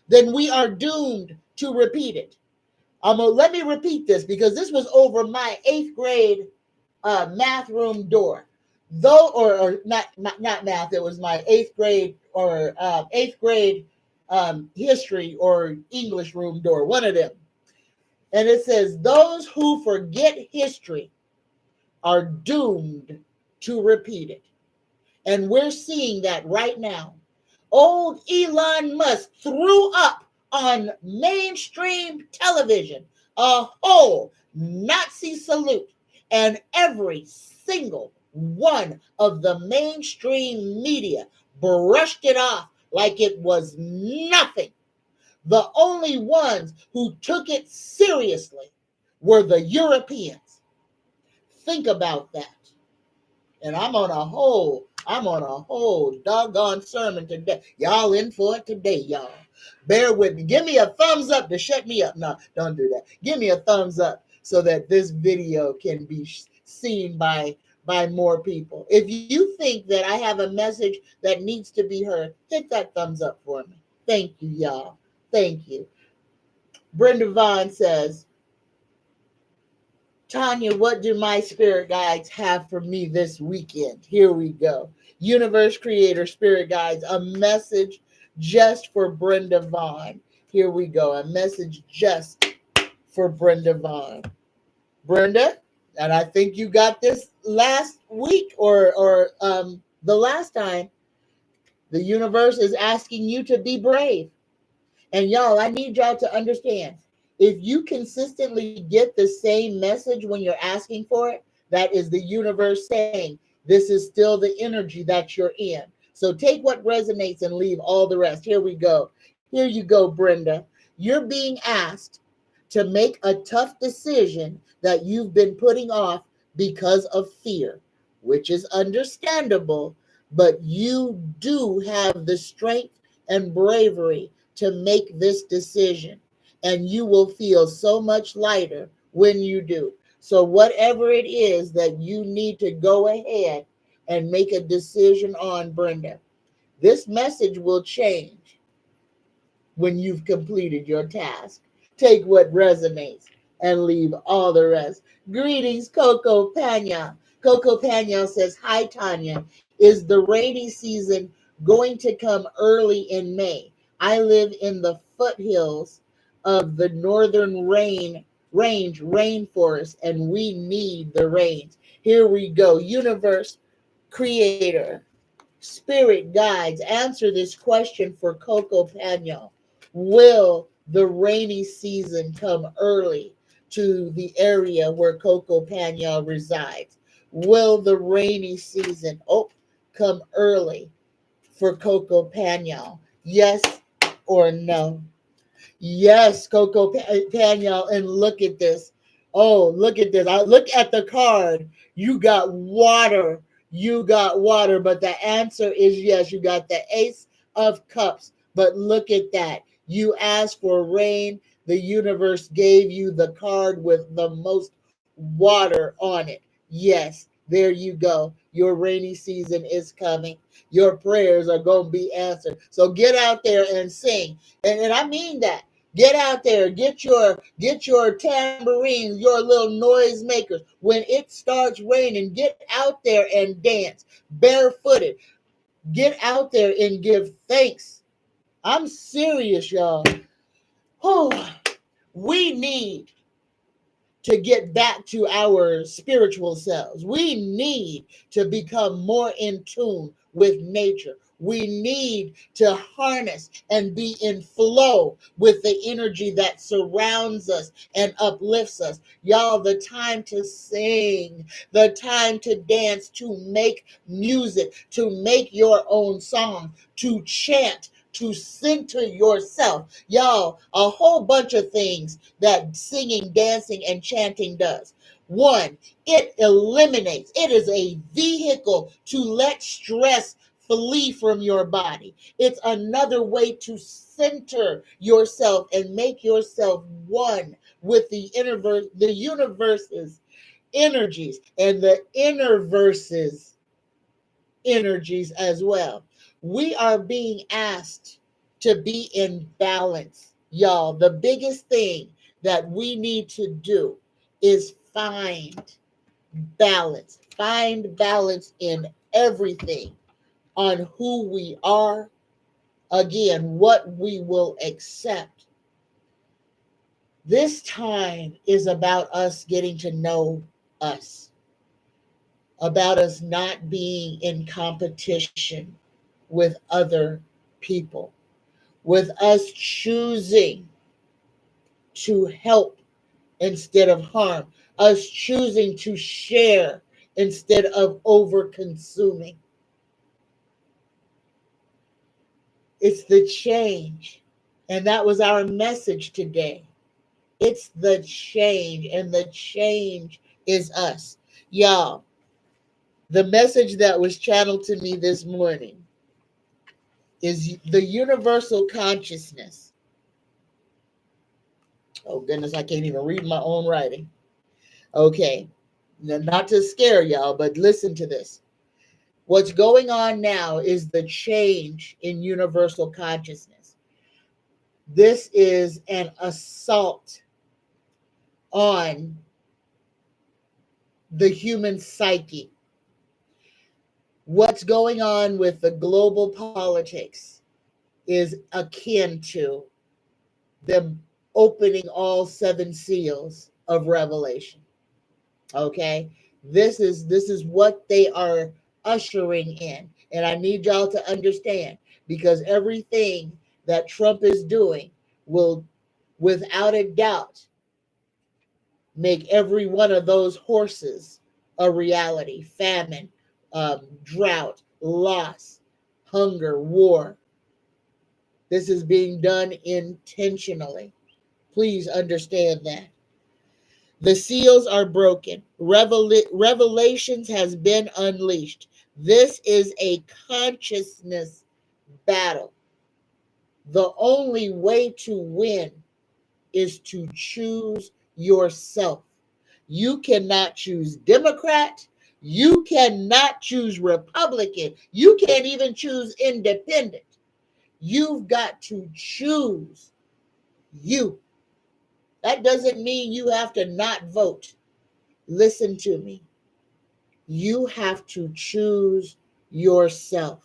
then we are doomed to repeat it. Let me repeat this, because this was over my 8th grade math room door. Or not math, it was my 8th grade or 8th grade history or English room door, one of them. And it says, those who forget history are doomed to repeat it. And we're seeing that right now. Old Elon Musk threw up on mainstream television a whole Nazi salute, and every single one of the mainstream media brushed it off like it was nothing. The only ones who took it seriously were the Europeans. Think about that. And I'm on a whole doggone sermon today. Y'all in for it today, y'all. Bear with me. Give me a thumbs up to shut me up. No, don't do that. Give me a thumbs up so that this video can be seen by more people. If you think that I have a message that needs to be heard, hit that thumbs up for me. Thank you, y'all. Thank you. Brenda Vaughn says, Tanya, what do my spirit guides have for me this weekend? Here we go. Universe Creator Spirit Guides, a message just for Brenda Vaughn. Here we go. A message just for Brenda Vaughn. Brenda, and I think you got this last week or the last time. The universe is asking you to be brave. And y'all, I need y'all to understand, if you consistently get the same message when you're asking for it, that is the universe saying, this is still the energy that you're in. So take what resonates and leave all the rest. Here we go. Here you go, Brenda. You're being asked to make a tough decision that you've been putting off because of fear, which is understandable, but you do have the strength and bravery to make this decision, and you will feel so much lighter when you do. So whatever it is that you need to go ahead and make a decision on, Brenda, this message will change when you've completed your task. Take what resonates and leave all the rest. Greetings, Coco Pena. Coco Pena says, hi, Tanya. Is the rainy season going to come early in May? I live in the foothills of the northern rainforest, and we need the rains. Here we go. Universe, Creator, Spirit Guides, answer this question for Coco Pena. Will the rainy season come early to the area where Coco Pena resides? Will the rainy season come early for Coco Pena? Yes or no? Yes, Coco Pena, and look at this. Oh, look at this. I look at the card. You got water. You got water, but the answer is yes. You got the Ace of Cups, but look at that. You asked for rain. The universe gave you the card with the most water on it. Yes, there you go. Your rainy season is coming. Your prayers are going to be answered. So get out there and sing. And I mean that. Get out there, get your tambourines, your little noise makers. When it starts raining, get out there and dance barefooted. Get out there and give thanks. I'm serious, y'all. Oh, we need to get back to our spiritual selves. We need to become more in tune with nature. We need to harness and be in flow with the energy that surrounds us and uplifts us. Y'all, the time to sing, the time to dance, to make music, to make your own song, to chant, to center yourself. Y'all, a whole bunch of things that singing, dancing, and chanting does. One, it is a vehicle to let stress flee from your body. It's another way to center yourself and make yourself one with the universe's energies and the innerverse's energies as well. We are being asked to be in balance, y'all. The biggest thing that we need to do is find balance. Find balance in everything, on who we are, again, what we will accept. This time is about us getting to know us, about us not being in competition with other people, with us choosing to help instead of harm, us choosing to share instead of over consuming. It's the change. And that was our message today. It's the change, and the change is us. Y'all, the message that was channeled to me this morning is the universal consciousness. Oh, goodness, I can't even read my own writing. Okay, not to scare y'all, but listen to this. What's going on now is the change in universal consciousness. This is an assault on the human psyche. What's going on with the global politics is akin to them opening all seven seals of Revelation. Okay? This is what they are ushering in. And I need y'all to understand, because everything that Trump is doing will, without a doubt, make every one of those horses a reality. Famine, drought, loss, hunger, war. This is being done intentionally. Please understand that. The seals are broken. Revelations has been unleashed. This is a consciousness battle. The only way to win is to choose yourself. You cannot choose Democrat. You cannot choose Republican. You can't even choose independent. You've got to choose you. That doesn't mean you have to not vote. Listen to me. You have to choose yourself.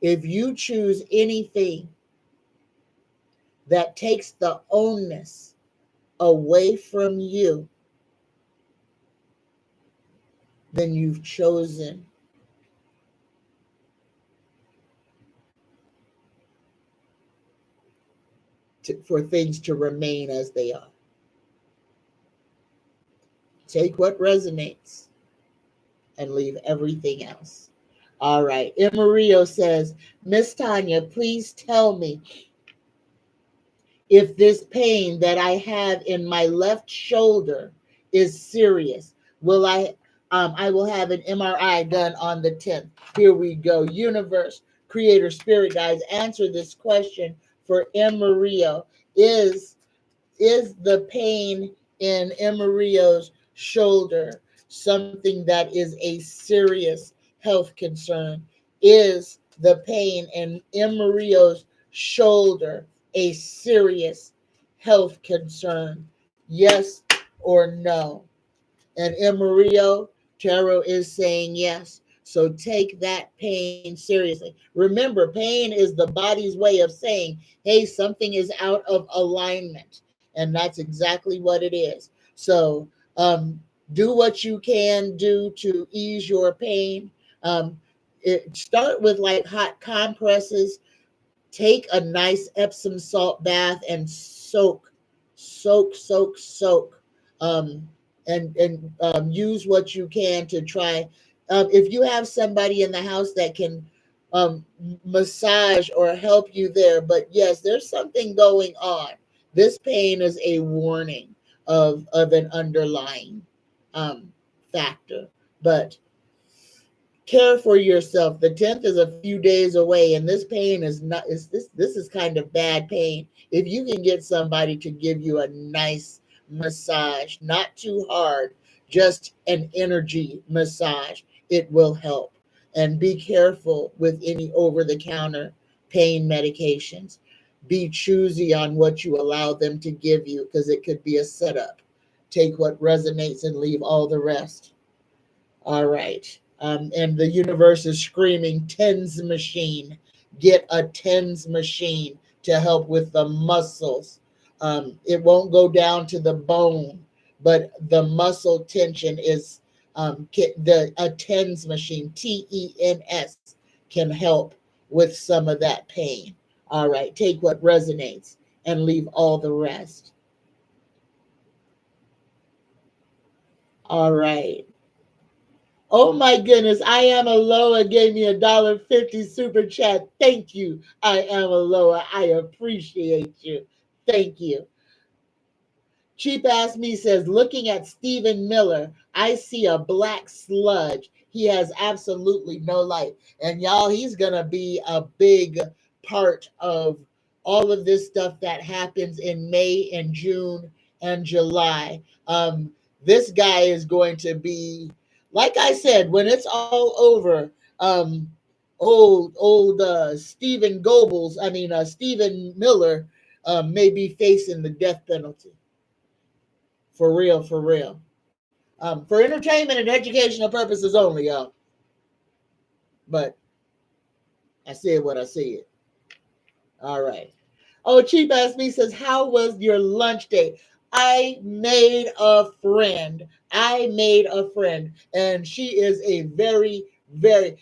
If you choose anything that takes the onus away from you, then you've chosen for things to remain as they are. Take what resonates and leave everything else. All right. Emerio says, Miss Tanya, please tell me if this pain that I have in my left shoulder is serious. I will have an MRI done on the 10th. Here we go. Universe, creator, spirit guides, answer this question for Emerio. Is the pain in Emerio's shoulder something that is a serious health concern? Is the pain in Emerio's shoulder a serious health concern? Yes or no? And Emerio, tarot is saying yes. So take that pain seriously. Remember, pain is the body's way of saying, hey, something is out of alignment. And that's exactly what it is. So do what you can do to ease your pain. Start with like hot compresses. Take a nice Epsom salt bath and soak. Um, and use what you can to try. If you have somebody in the house that can massage or help you there, but yes, there's something going on. This pain is a warning of an underlying factor. But care for yourself. The 10th is a few days away, and this pain is not, this is kind of bad pain. If you can get somebody to give you a nice massage, not too hard, just an energy massage, it will help. And be careful with any over-the-counter pain medications. Be choosy on what you allow them to give you, because it could be a setup. Take what resonates and leave all the rest. All right. And the universe is screaming, TENS machine. Get a TENS machine to help with the muscles. It won't go down to the bone, but the muscle tension is a TENS machine, TENS, can help with some of that pain. All right, take what resonates and leave all the rest. All right. Oh my goodness, I am Aloha gave me $1.50 super chat. Thank you. I am Aloha. I appreciate you. Thank you. Cheap Ass Me says, looking at Stephen Miller, I see a black sludge. He has absolutely no life. And y'all, he's going to be a big part of all of this stuff that happens in May and June and July. This guy is going to be, like I said, when it's all over, Stephen Miller may be facing the death penalty. For real, for real. For entertainment and educational purposes only, y'all. But I said what I said. All right. Oh, Cheap Ass Me says, how was your lunch date? I made a friend. And she is a very, very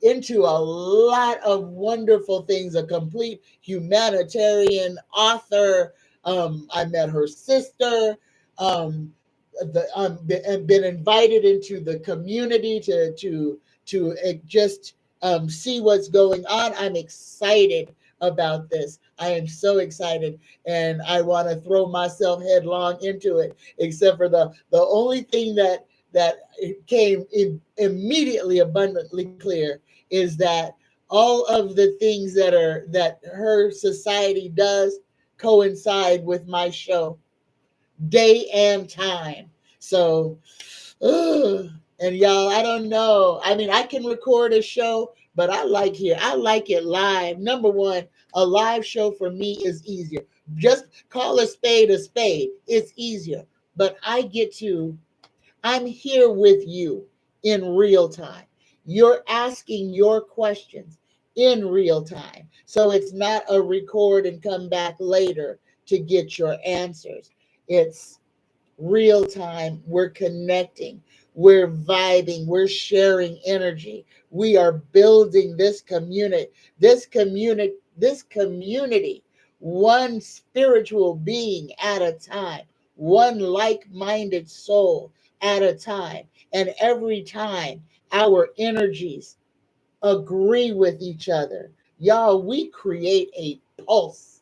into a lot of wonderful things, a complete humanitarian author. I met her sister. Been invited into the community to just see what's going on. I'm excited about this. I am so excited, and I want to throw myself headlong into it. Except for the only thing that came immediately abundantly clear is that all of the things that her society does coincide with my show, day and time. So, and y'all, I don't know. I mean, I can record a show, but I like it live. Number one, a live show for me is easier. Just call a spade a spade. It's easier. But I'm here with you in real time. You're asking your questions in real time. So it's not a record and come back later to get your answers. It's real time. We're connecting. We're vibing. We're sharing energy. We are building this community, one spiritual being at a time, one like-minded soul at a time. And every time our energies agree with each other, y'all, we create a pulse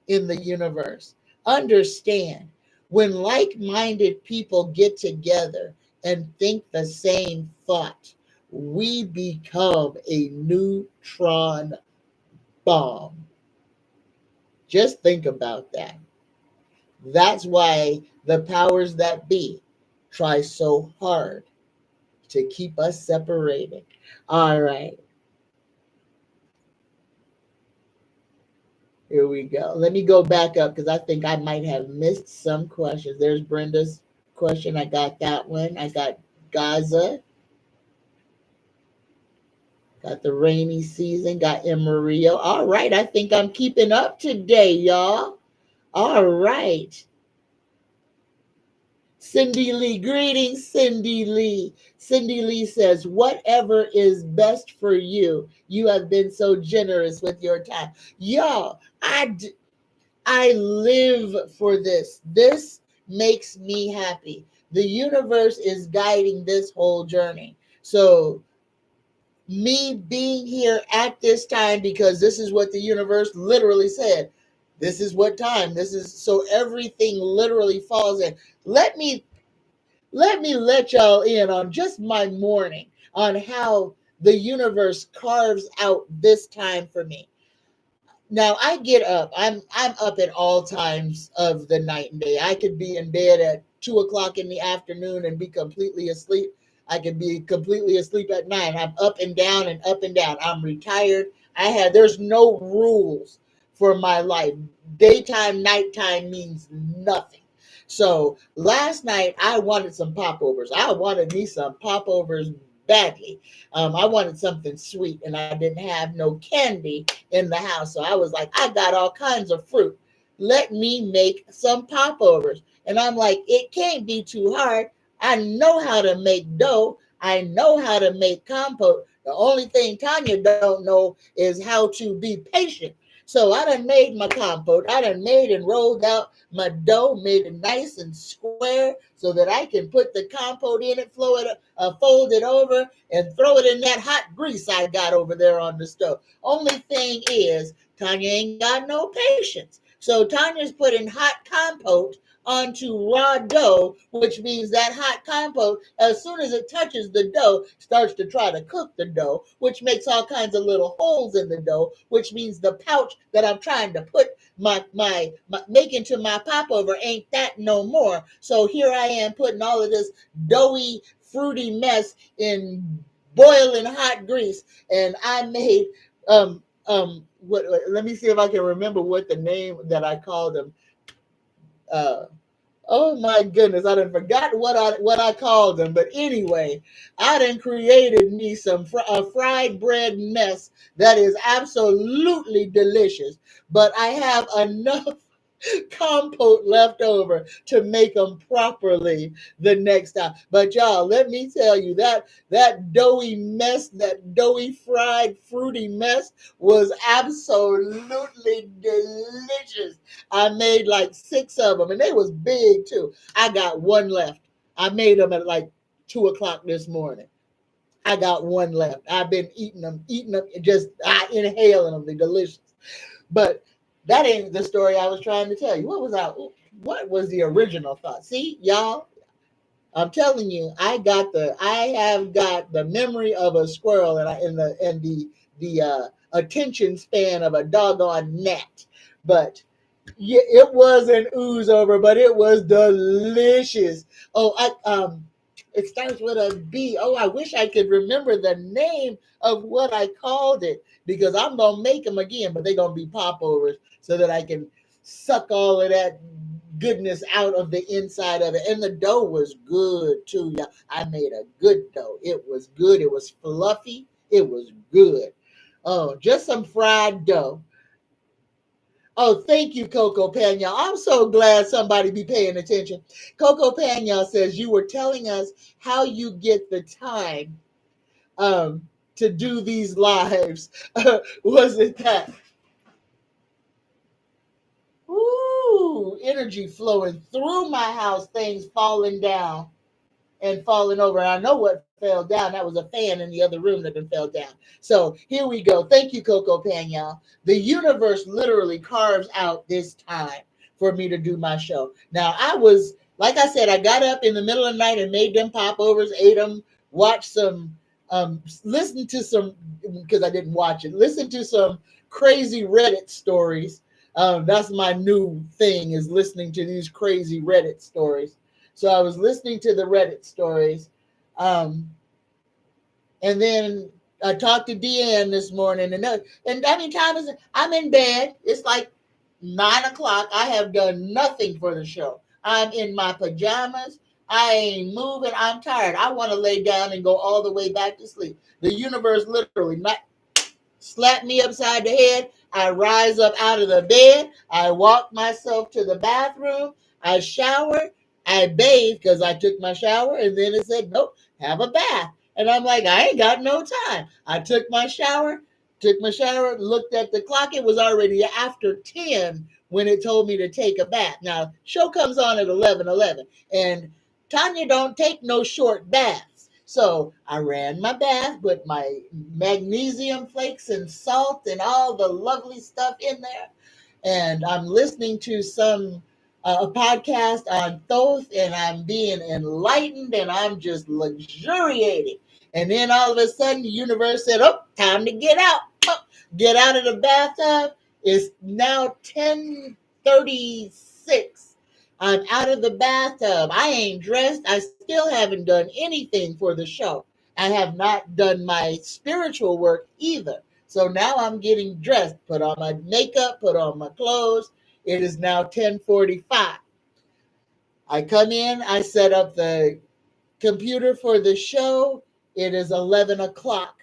in the universe. Understand, when like-minded people get together and think the same thought, we become a neutron bomb. Just think about that. That's why the powers that be try so hard to keep us separated. All right. Here we go. Let me go back up because I think I might have missed some questions. There's Brenda's question. I got that one. I got Gaza. Got the rainy season. Got Mario. All right. I think I'm keeping up today, y'all. All right. Cindy Lee. Greetings, Cindy Lee. Cindy Lee says, whatever is best for you. You have been so generous with your time. Y'all, I live for this. This makes me happy. The universe is guiding this whole journey. So me being here at this time, because this is what the universe literally said. This is what time. So everything literally falls in. Let me let y'all in on just my morning on how the universe carves out this time for me. Now I get up. I'm up at all times of the night and day. I could be in bed at 2 o'clock in the afternoon and be completely asleep. I could be completely asleep at 9. I'm up and down and up and down. I'm retired. There's no rules for my life. Daytime, nighttime means nothing. So last night I wanted some popovers. I wanted me some popovers badly. I wanted something sweet and I didn't have no candy in the house. So I was like, I got all kinds of fruit. Let me make some popovers. And I'm like, it can't be too hard. I know how to make dough. I know how to make compote. The only thing Tanya don't know is how to be patient. So I done made my compote. I done made and rolled out my dough, made it nice and square so that I can put the compote in it, fold it over, and throw it in that hot grease I got over there on the stove. Only thing is, Tanya ain't got no patience. So Tanya's putting hot compote onto raw dough, which means that hot compote, as soon as it touches the dough, starts to try to cook the dough, which makes all kinds of little holes in the dough, which means the pouch that I'm trying to put my make into my popover ain't that no more. So here I am putting all of this doughy, fruity mess in boiling hot grease, and I made let me see if I can remember what the name that I called them. Uh, oh my goodness, I done forgot what I called them. But anyway, I done created me a fried bread mess that is absolutely delicious. But I have enough compote left over to make them properly the next time. But y'all, let me tell you that doughy mess, that doughy fried fruity mess was absolutely delicious. I made like 6 of them, and they was big too. I got one left. I made them at like 2 o'clock this morning. I got one left. I've been eating them, just inhaling them. They're delicious. But that ain't the story I was trying to tell you. What was the original thought? See, y'all, I'm telling you, I have got the memory of a squirrel and the attention span of a doggone gnat. But yeah, it was an ooze over, but it was delicious. Oh, it starts with a B. Oh, I wish I could remember the name of what I called it, because I'm gonna make them again, but they're gonna be popovers so that I can suck all of that goodness out of the inside of it. And the dough was good too. Yeah, I made a good dough. It was good. It was fluffy. It was good. Oh, just some fried dough. Oh, thank you, Coco Pena. I'm so glad somebody be paying attention. Coco Pena says you were telling us how you get the time to do these lives. Was it that? Ooh, energy flowing through my house, things falling down and falling over. And I know what fell down. That was a fan in the other room that fell down. So here we go. Thank you, Coco Pena. The universe literally carves out this time for me to do my show. Now, like I said, I got up in the middle of the night and made them popovers, ate them, watched some, listened to some, because I didn't watch it, listen to some crazy Reddit stories. That's my new thing, is listening to these crazy Reddit stories. So I was listening to the Reddit stories. Um, and then I talked to Deanne this morning. And I mean, time is, I'm in bed. It's like 9 o'clock. I have done nothing for the show. I'm in my pajamas. I ain't moving. I'm tired. I want to lay down and go all the way back to sleep. The universe literally slap me upside the head. I rise up out of the bed. I walk myself to the bathroom. I shower. I bathe because I took my shower. And then it said, nope, have a bath. And I'm like, I ain't got no time. I took my shower, looked at the clock. It was already after 10 when it told me to take a bath. Now, show comes on at 11:11. And Tanya don't take no short baths. So I ran my bath, put my magnesium flakes and salt and all the lovely stuff in there. And I'm listening to a podcast on Thoth, and I'm being enlightened, and I'm just luxuriating. And then all of a sudden, the universe said, "Oh, time to get out. Oh, get out of the bathtub." It's now 10:36. I'm out of the bathtub. I ain't dressed. I still haven't done anything for the show. I have not done my spiritual work either. So now I'm getting dressed, put on my makeup, put on my clothes. It is now 10:45. I come in, I set up the computer for the show. It is 11 o'clock.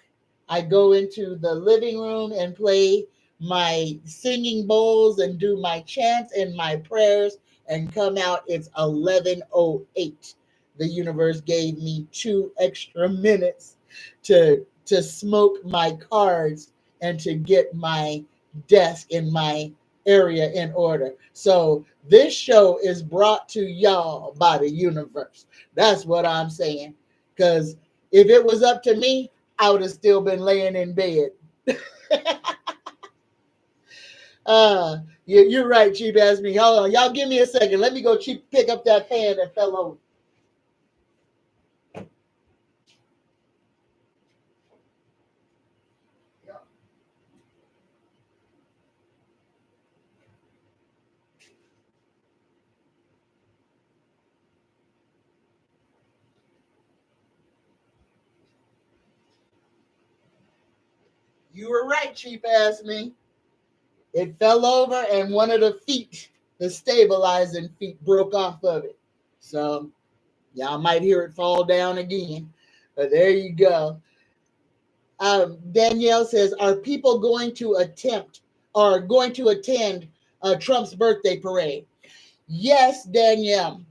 I go into the living room and play my singing bowls and do my chants and my prayers and come out. It's 11:08. the universe gave me 2 extra minutes to smoke my cards and to get my desk in my area in order. So this show is brought to y'all by the universe. That's what I'm saying. Because if it was up to me, I would have still been laying in bed. You're right, Chief asked me. Hold on, y'all give me a second. Let me go pick up that pan that fell over. You were right, Chief asked me. It fell over and one of the feet, the stabilizing feet, broke off of it. So y'all might hear it fall down again. But there you go. Danielle says, are people going to attend Trump's birthday parade? Yes, Danielle.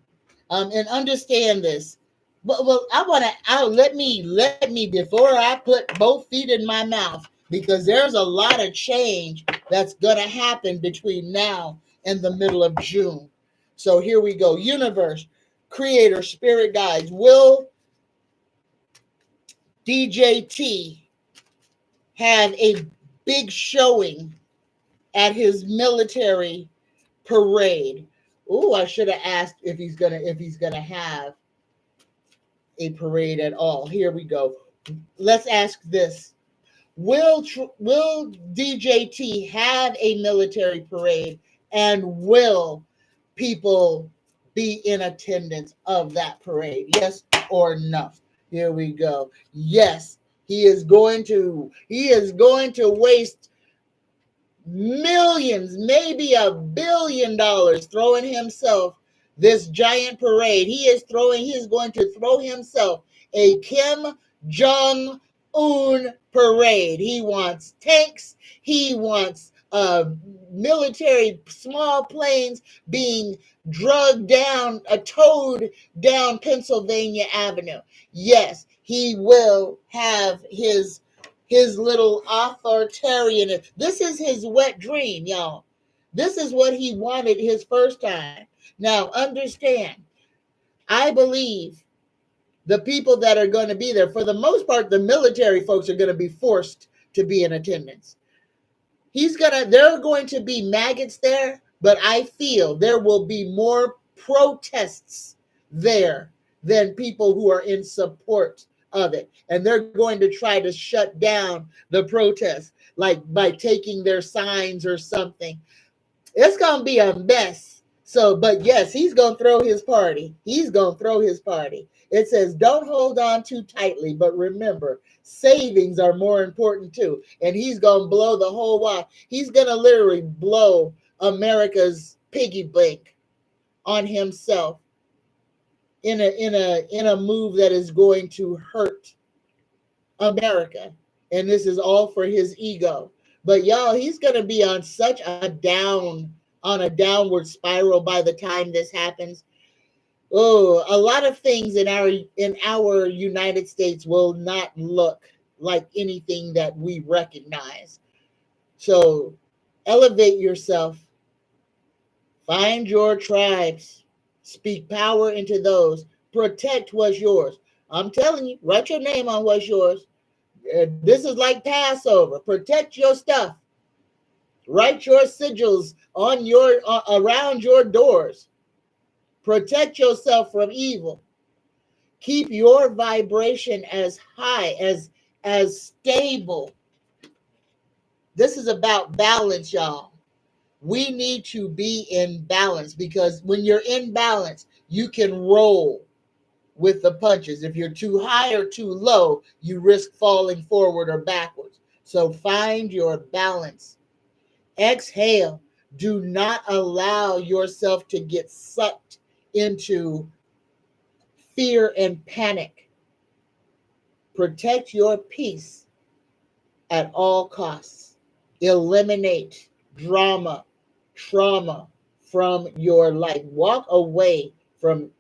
And understand this. Well, let me before I put both feet in my mouth, because there's a lot of change that's gonna happen between now and the middle of June. So here we go. Universe, creator, spirit guides, will DJT have a big showing at his military parade? Ooh, I should have asked if he's gonna have a parade at all. Here we go. Let's ask this. Will DJT have a military parade, and will people be in attendance of that parade? Yes or no? Here we go. Yes, he is going to waste millions, maybe $1 billion, throwing himself this giant parade. He's going to throw himself a Kim Jong-un parade. He wants tanks. He wants military small planes being towed down Pennsylvania Avenue. Yes, he will have his little authoritarian. This is his wet dream, y'all. This is what he wanted his first time. Now, understand, I believe the people that are going to be there, for the most part, the military folks are going to be forced to be in attendance. There are going to be maggots there, but I feel there will be more protests there than people who are in support of it. And they're going to try to shut down the protests, like by taking their signs or something. It's going to be a mess. So, but yes, he's going to throw his party. He's going to throw his party. It says, don't hold on too tightly, but remember, savings are more important too. And he's going to blow the whole wad. He's going to literally blow America's piggy bank on himself in a move that is going to hurt America. And this is all for his ego. But y'all, he's going to be on a downward spiral by the time this happens. Oh, a lot of things in our United States will not look like anything that we recognize. So elevate yourself. Find your tribes. Speak power into those. Protect what's yours. I'm telling you, write your name on what's yours. This is like Passover. Protect your stuff. Write your sigils on around your doors. Protect yourself from evil. Keep your vibration as high, as stable. This is about balance, y'all. We need to be in balance, because when you're in balance, you can roll with the punches. If you're too high or too low, you risk falling forward or backwards. So find your balance. Exhale. Do not allow yourself to get sucked into fear and panic. Protect your peace at all costs. Eliminate trauma from your life. Walk away from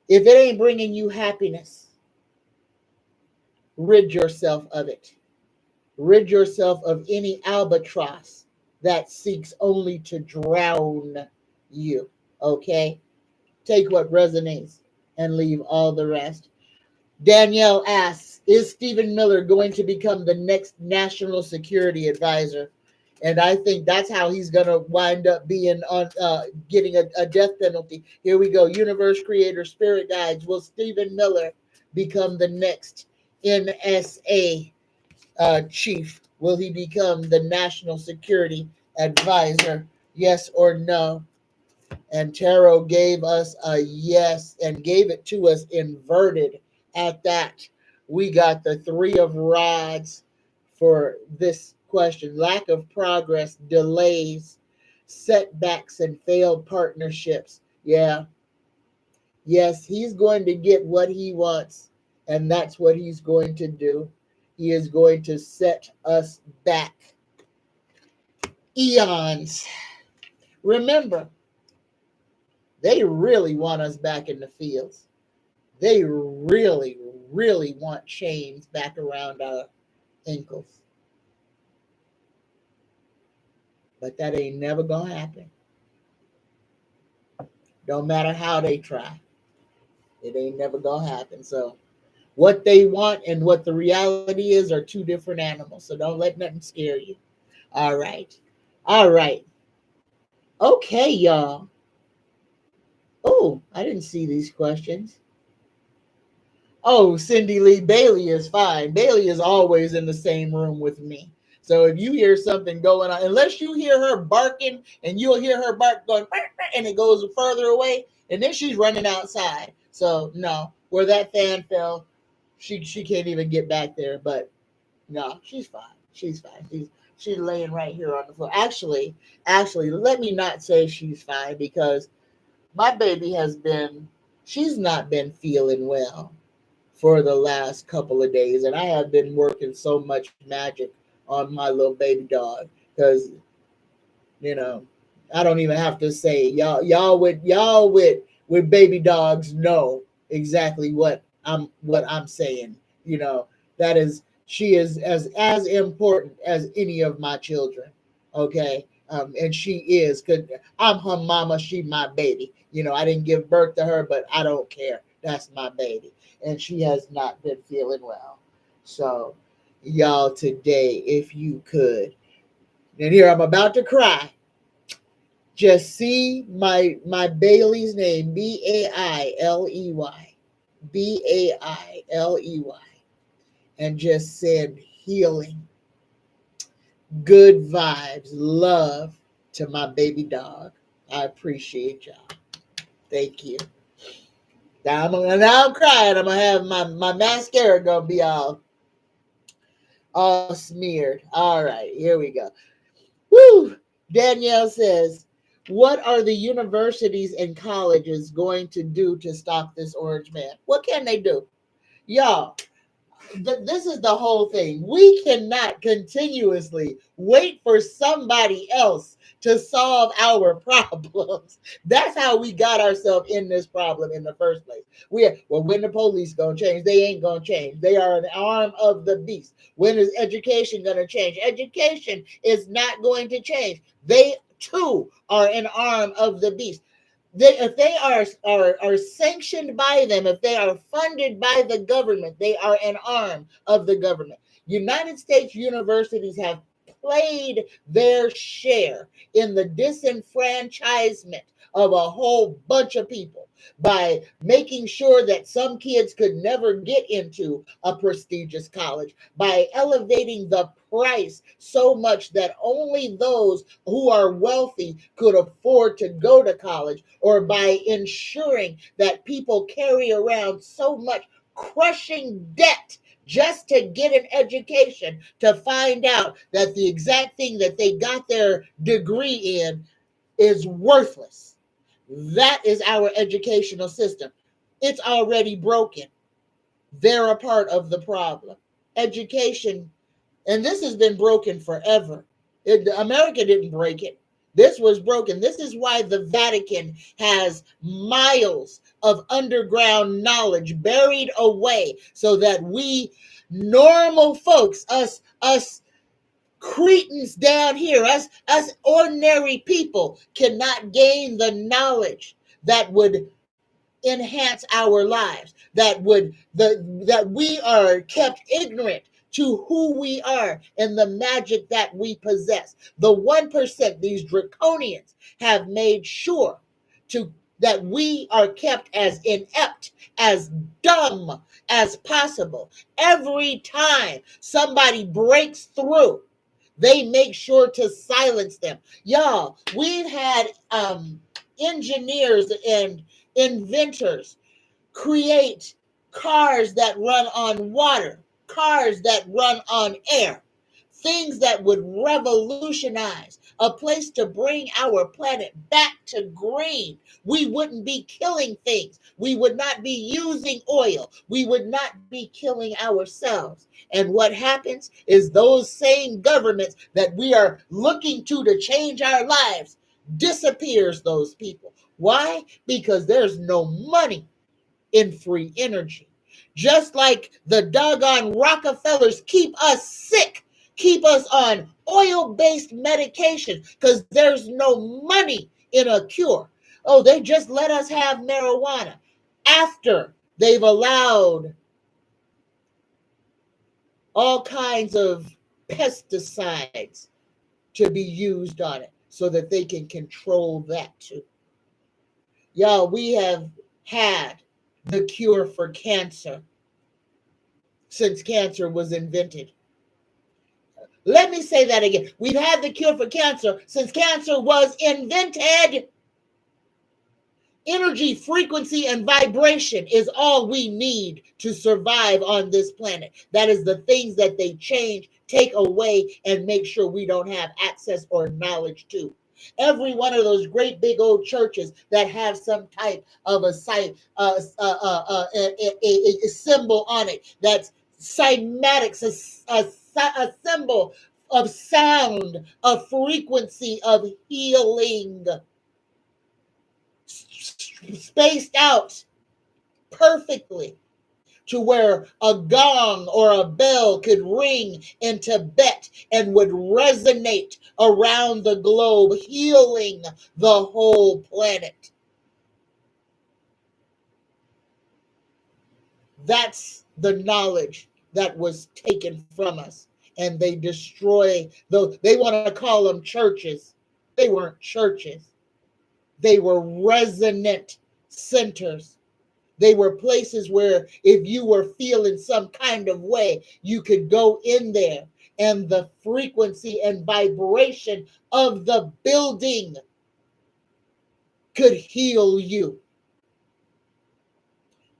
If it ain't bringing you happiness, rid yourself of it. Rid yourself of any albatross that seeks only to drown you. Okay? Take what resonates and leave all the rest. Danielle asks, is Stephen Miller going to become the next national security advisor? And I think that's how he's going to wind up being on getting a death penalty. Here we go. Universe creator, spirit guides. Will Stephen Miller become the next NSA chief? Will he become the national security advisor? Yes or no? And tarot gave us a yes and gave it to us inverted at that. We got the three of rods for this question. Lack of progress, delays, setbacks, and failed partnerships. Yeah. Yes, he's going to get what he wants, and that's what he's going to do. He is going to set us back eons. Remember, they really want us back in the fields. They really, really want chains back around our ankles. But that ain't never gonna happen. Don't matter how they try. It ain't never gonna happen. So what they want and what the reality is are two different animals. So don't let nothing scare you. All right. All right. Okay, y'all. Oh, I didn't see these questions. Oh, Cindy Lee, Bailey is fine. Bailey is always in the same room with me. So if you hear something going on, unless you hear her barking and you'll hear her bark going, and it goes further away, and then she's running outside. So no, where that fan fell, she can't even get back there. But no, she's fine. She's fine. She's laying right here on the floor. Actually, let me not say she's fine because my baby she's not been feeling well for the last couple of days, and I have been working so much magic on my little baby dog because I don't even have to say y'all with baby dogs know exactly what I'm saying. That is she is as important as any of my children. Okay. And she is because I'm her mama, she my baby. I didn't give birth to her, but I don't care. That's my baby. And she has not been feeling well. So y'all today, if you could, and here I'm about to cry. Just see my Bailey's name, Bailey, Bailey, and just send healing, good vibes, love to my baby dog. I appreciate y'all. Thank you. Now I'm crying. I'm gonna have my mascara gonna be all smeared. All right, here we go. Woo! Danielle says, what are the universities and colleges going to do to stop this orange man? What can they do? Y'all, this is the whole thing. We cannot continuously wait for somebody else to solve our problems. That's how we got ourselves in this problem in the first place. When the police gonna change? They ain't gonna change. They are an arm of the beast. When is education gonna change? Education is not going to change. They too are an arm of the beast. If they are sanctioned by them, if they are funded by the government, they are an arm of the government. United States universities have played their share in the disenfranchisement of a whole bunch of people by making sure that some kids could never get into a prestigious college, by elevating the price so much that only those who are wealthy could afford to go to college, or by ensuring that people carry around so much crushing debt just to get an education, to find out that the exact thing that they got their degree in is worthless. That is our educational system. It's already broken. They're a part of the problem. Education, and this has been broken forever. America didn't break it. This was broken. This is why the Vatican has miles of underground knowledge buried away so that we normal folks, us cretins down here, us ordinary people cannot gain the knowledge that would enhance our lives, that we are kept ignorant to who we are and the magic that we possess. The 1%, these draconians, have made sure to that we are kept as inept, as dumb as possible. Every time somebody breaks through, they make sure to silence them. Y'all, we've had engineers and inventors create cars that run on water, cars that run on air, things that would revolutionize a place to bring our planet back to green. We wouldn't be killing things. We would not be using oil. We would not be killing ourselves. And what happens is those same governments that we are looking to change our lives disappears those people. Why? Because there's no money in free energy. Just like the doggone Rockefellers keep us sick, keep us on oil-based medication because there's no money in a cure. Oh, they just let us have marijuana after they've allowed all kinds of pesticides to be used on it so that they can control that too. Y'all, we have had the cure for cancer since cancer was invented. Let me say that again. We've had the cure for cancer since cancer was invented. Energy, frequency, and vibration is all we need to survive on this planet. That is the things that they change, take away, and make sure we don't have access or knowledge to. Every one of those great big old churches that have some type of a symbol on it that's cymatics, a symbol of sound, a frequency of healing, spaced out perfectly to where a gong or a bell could ring in Tibet and would resonate around the globe, healing the whole planet. That's the knowledge that was taken from us. And they destroy those. They want to call them churches. They weren't churches. They were resonant centers. They were places where if you were feeling some kind of way, you could go in there and the frequency and vibration of the building could heal you.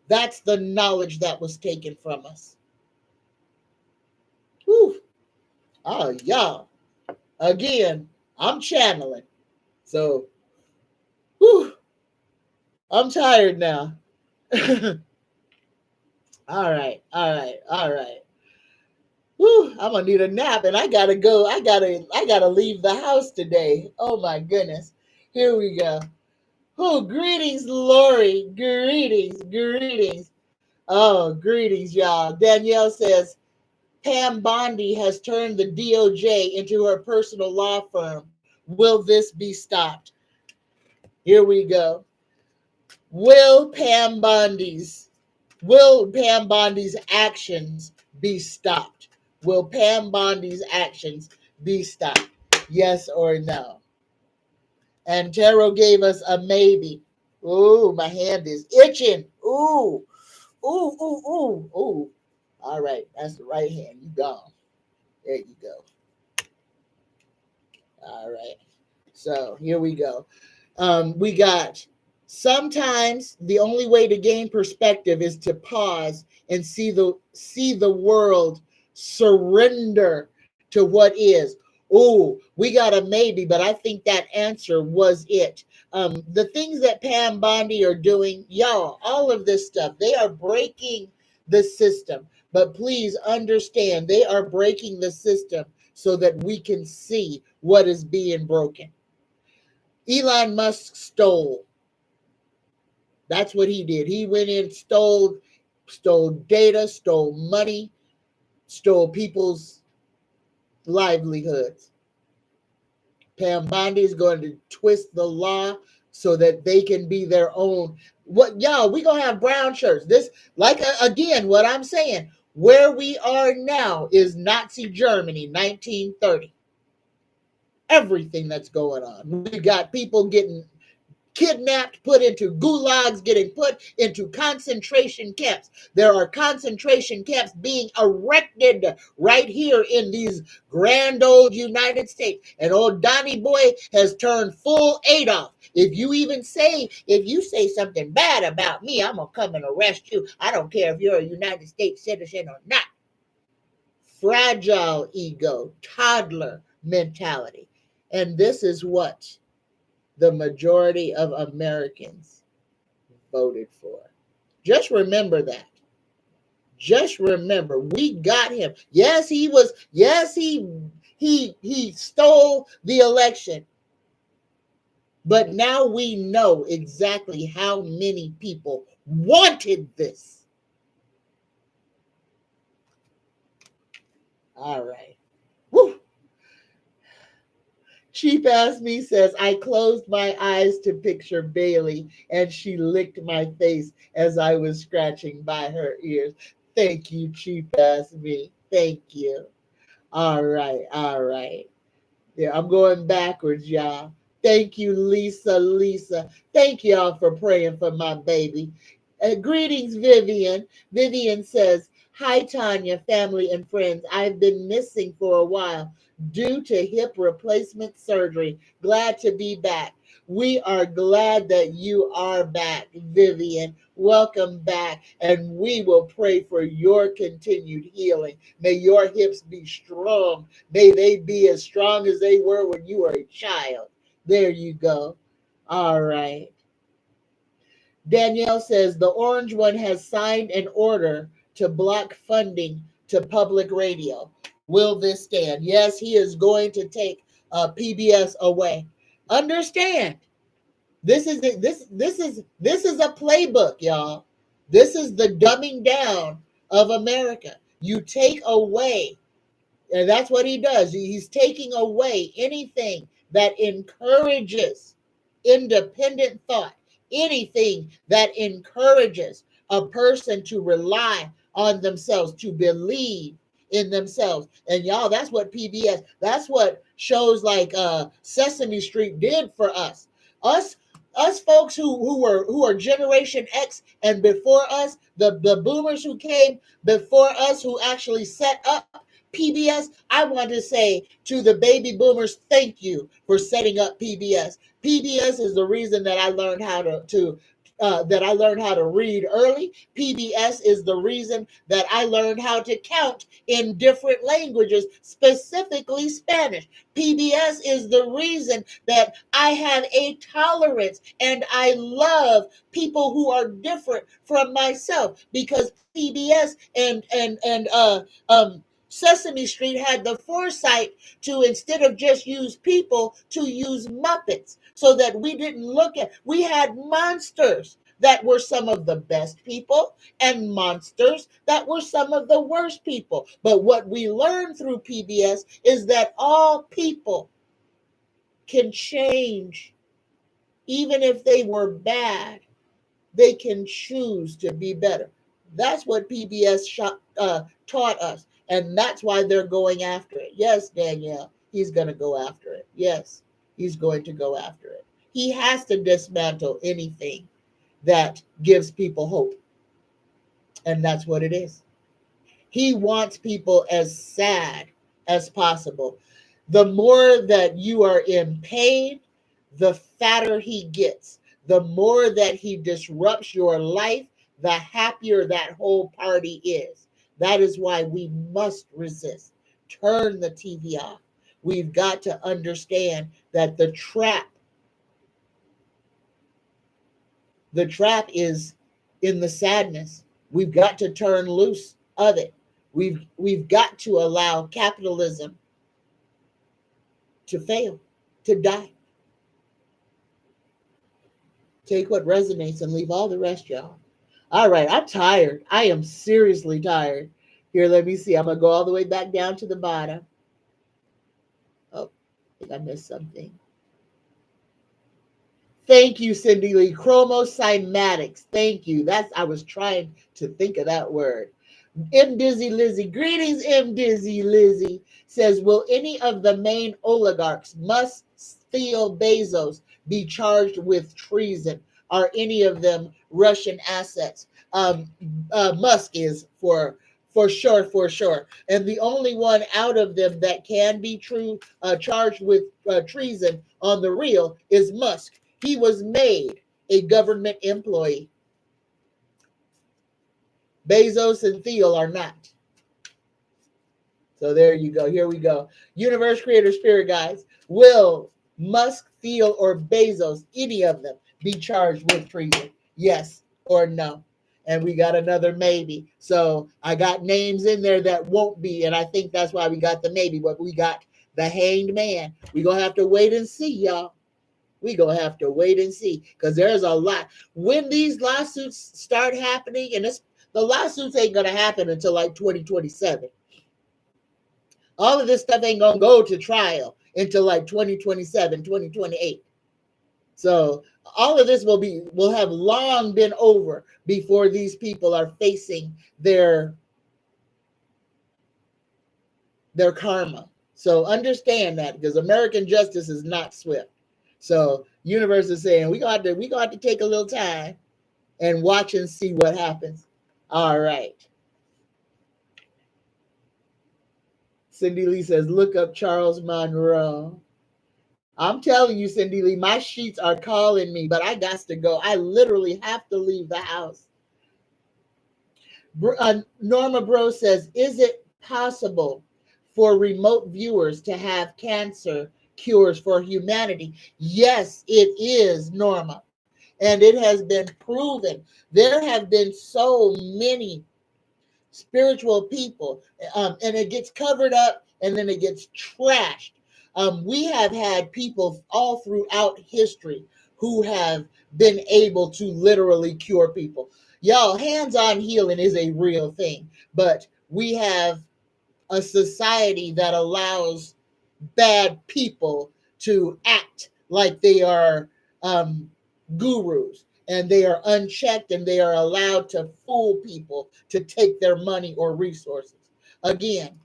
That's the knowledge that was taken from us. Whew. Oh, y'all. Again, I'm channeling. So, whew, I'm tired now. All right. Whew, I'm gonna need a nap, and I gotta go. I gotta leave the house today. Oh my goodness. Here we go. Oh, greetings, Lori. Greetings. Oh, greetings, y'all. Danielle says Pam Bondi has turned the DOJ into her personal law firm. Will this be stopped? Here we go. Will Pam Bondi's actions be stopped? Will Pam Bondi's actions be stopped? Yes or no? And Tarot gave us a maybe. Ooh, my hand is itching. Ooh. All right, that's the right hand. You gone. There you go. All right. So here we go. We got sometimes the only way to gain perspective is to pause and see the world surrender to what is. Oh, we got a maybe, but I think that answer was it. The things that Pam Bondi are doing, y'all, all of this stuff, they are breaking the system. But please understand, they are breaking the system so that we can see what is being broken. Elon Musk stole. That's what he did. He went in, stole data, stole money, stole people's livelihoods. Pam Bondi is going to twist the law so that they can be their own. What y'all? We gonna have brown shirts. This, like again, what I'm saying. Where we are now is Nazi Germany, 1930. Everything that's going on. We got people getting kidnapped, put into gulags, getting put into concentration camps. There are concentration camps being erected right here in these grand old United States. And old Donnie Boy has turned full Adolf. If you say something bad about me, I'm going to come and arrest you. I don't care if you're a United States citizen or not. Fragile ego, toddler mentality. And this is what the majority of Americans voted for. Just remember that. Just remember, we got him. Yes, he stole the election. But now we know exactly how many people wanted this. All right. Woo. Cheap Ass Me says, I closed my eyes to picture Bailey and she licked my face as I was scratching by her ears. Thank you, Cheap Ass Me. Thank you. All right. All right. Yeah, I'm going backwards, y'all. Thank you, Lisa. Thank y'all for praying for my baby. Greetings, Vivian. Vivian says, hi, Tanya, family and friends. I've been missing for a while due to hip replacement surgery. Glad to be back. We are glad that you are back, Vivian. Welcome back, and we will pray for your continued healing. May your hips be strong. May they be as strong as they were when you were a child. There you go. All right. Danielle says the orange one has signed an order to block funding to public radio. Will this stand? Yes, he is going to take PBS away. Understand, this is a playbook, y'all. This is the dumbing down of America. You take away, and that's what he does. He's taking away anything that encourages independent thought, anything that encourages a person to rely on themselves, to believe in themselves. And y'all, that's what PBS, that's what shows like Sesame Street did for us. Us folks who are Generation X and before us, the boomers who came before us, who actually set up PBS. I want to say to the baby boomers, thank you for setting up PBS. PBS is the reason that I learned how to read early. PBS is the reason that I learned how to count in different languages, specifically Spanish. PBS is the reason that I have a tolerance and I love people who are different from myself, because PBS and Sesame Street had the foresight to, instead of just use people, to use Muppets, so that we had monsters that were some of the best people and monsters that were some of the worst people. But what we learned through PBS is that all people can change. Even if they were bad, they can choose to be better. That's what PBS taught us. And that's why they're going after it. Yes, Danielle, he's going to go after it. Yes, he's going to go after it. He has to dismantle anything that gives people hope. And that's what it is. He wants people as sad as possible. The more that you are in pain, the fatter he gets. The more that he disrupts your life, the happier that whole party is. That is why we must resist. Turn the TV off. We've got to understand that the trap is in the sadness. We've got to turn loose of it. We've got to allow capitalism to fail, to die. Take what resonates and leave all the rest, y'all. All right, I'm tired. I am seriously tired. Here, let me see. I'm going to go all the way back down to the bottom. Oh, I think I missed something. Thank you, Cindy Lee. Chromocymatics. Thank you. I was trying to think of that word. M. Dizzy Lizzie. Greetings, M. Dizzy Lizzie. Says, will any of the main oligarchs, Musk, Theo Bezos, be charged with treason? Are any of them Russian assets? Musk is for sure. And the only one out of them that can be charged with treason on the real is Musk. He was made a government employee. Bezos and Theo are not. So there you go. Here we go. Universe, creator, spirit guides. Will Musk, Theo, or Bezos, any of them, be charged with treason? Yes or no? And we got another maybe. So I got names in there that won't be, and I think that's why we got the maybe. But we got the hanged man. We're going to have to wait and see, y'all. We're going to have to wait and see, because there's a lot. When these lawsuits start happening, and the lawsuits ain't going to happen until like 2027. All of this stuff ain't going to go to trial until like 2027, 2028. So all of this will have long been over before these people are facing their karma. So understand that, because American justice is not swift. So universe is saying we got to take a little time and watch and see what happens. All right. Cindy Lee says, look up Charles Monroe. I'm telling you, Cindy Lee, my sheets are calling me, but I got to go. I literally have to leave the house. Norma Bro says, is it possible for remote viewers to have cancer cures for humanity? Yes, it is, Norma. And it has been proven. There have been so many spiritual people, and it gets covered up and then it gets trashed. We have had people all throughout history who have been able to literally cure people. Y'all, hands-on healing is a real thing, but we have a society that allows bad people to act like they are gurus, and they are unchecked, and they are allowed to fool people to take their money or resources. Again,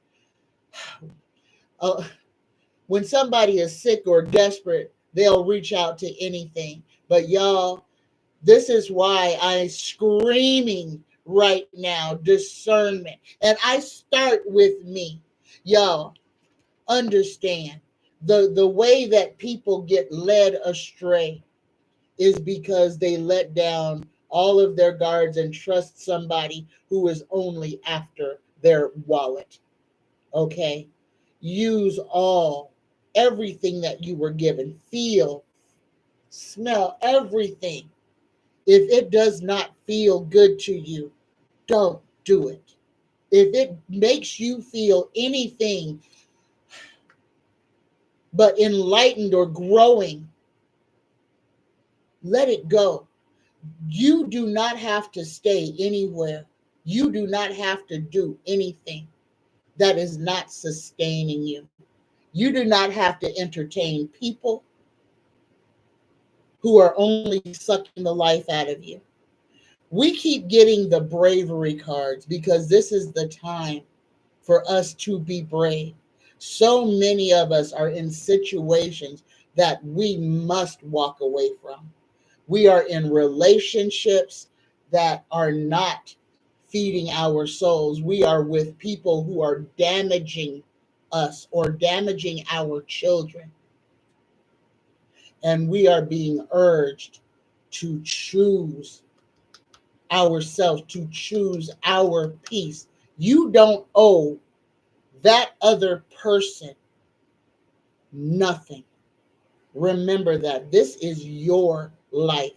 when somebody is sick or desperate, they'll reach out to anything. But y'all, this is why I'm screaming right now, discernment. And I start with me. Y'all, understand the way that people get led astray is because they let down all of their guards and trust somebody who is only after their wallet. Okay? Use everything that you were given. Feel, smell, everything. If it does not feel good to you, don't do it. If it makes you feel anything but enlightened or growing, let it go. You do not have to stay anywhere. You do not have to do anything that is not sustaining you. You do not have to entertain people who are only sucking the life out of you. We keep getting the bravery cards because this is the time for us to be brave. So many of us are in situations that we must walk away from. We are in relationships that are not feeding our souls. We are with people who are damaging us or damaging our children. And we are being urged to choose ourselves, to choose our peace. You don't owe that other person nothing. Remember that this is your life.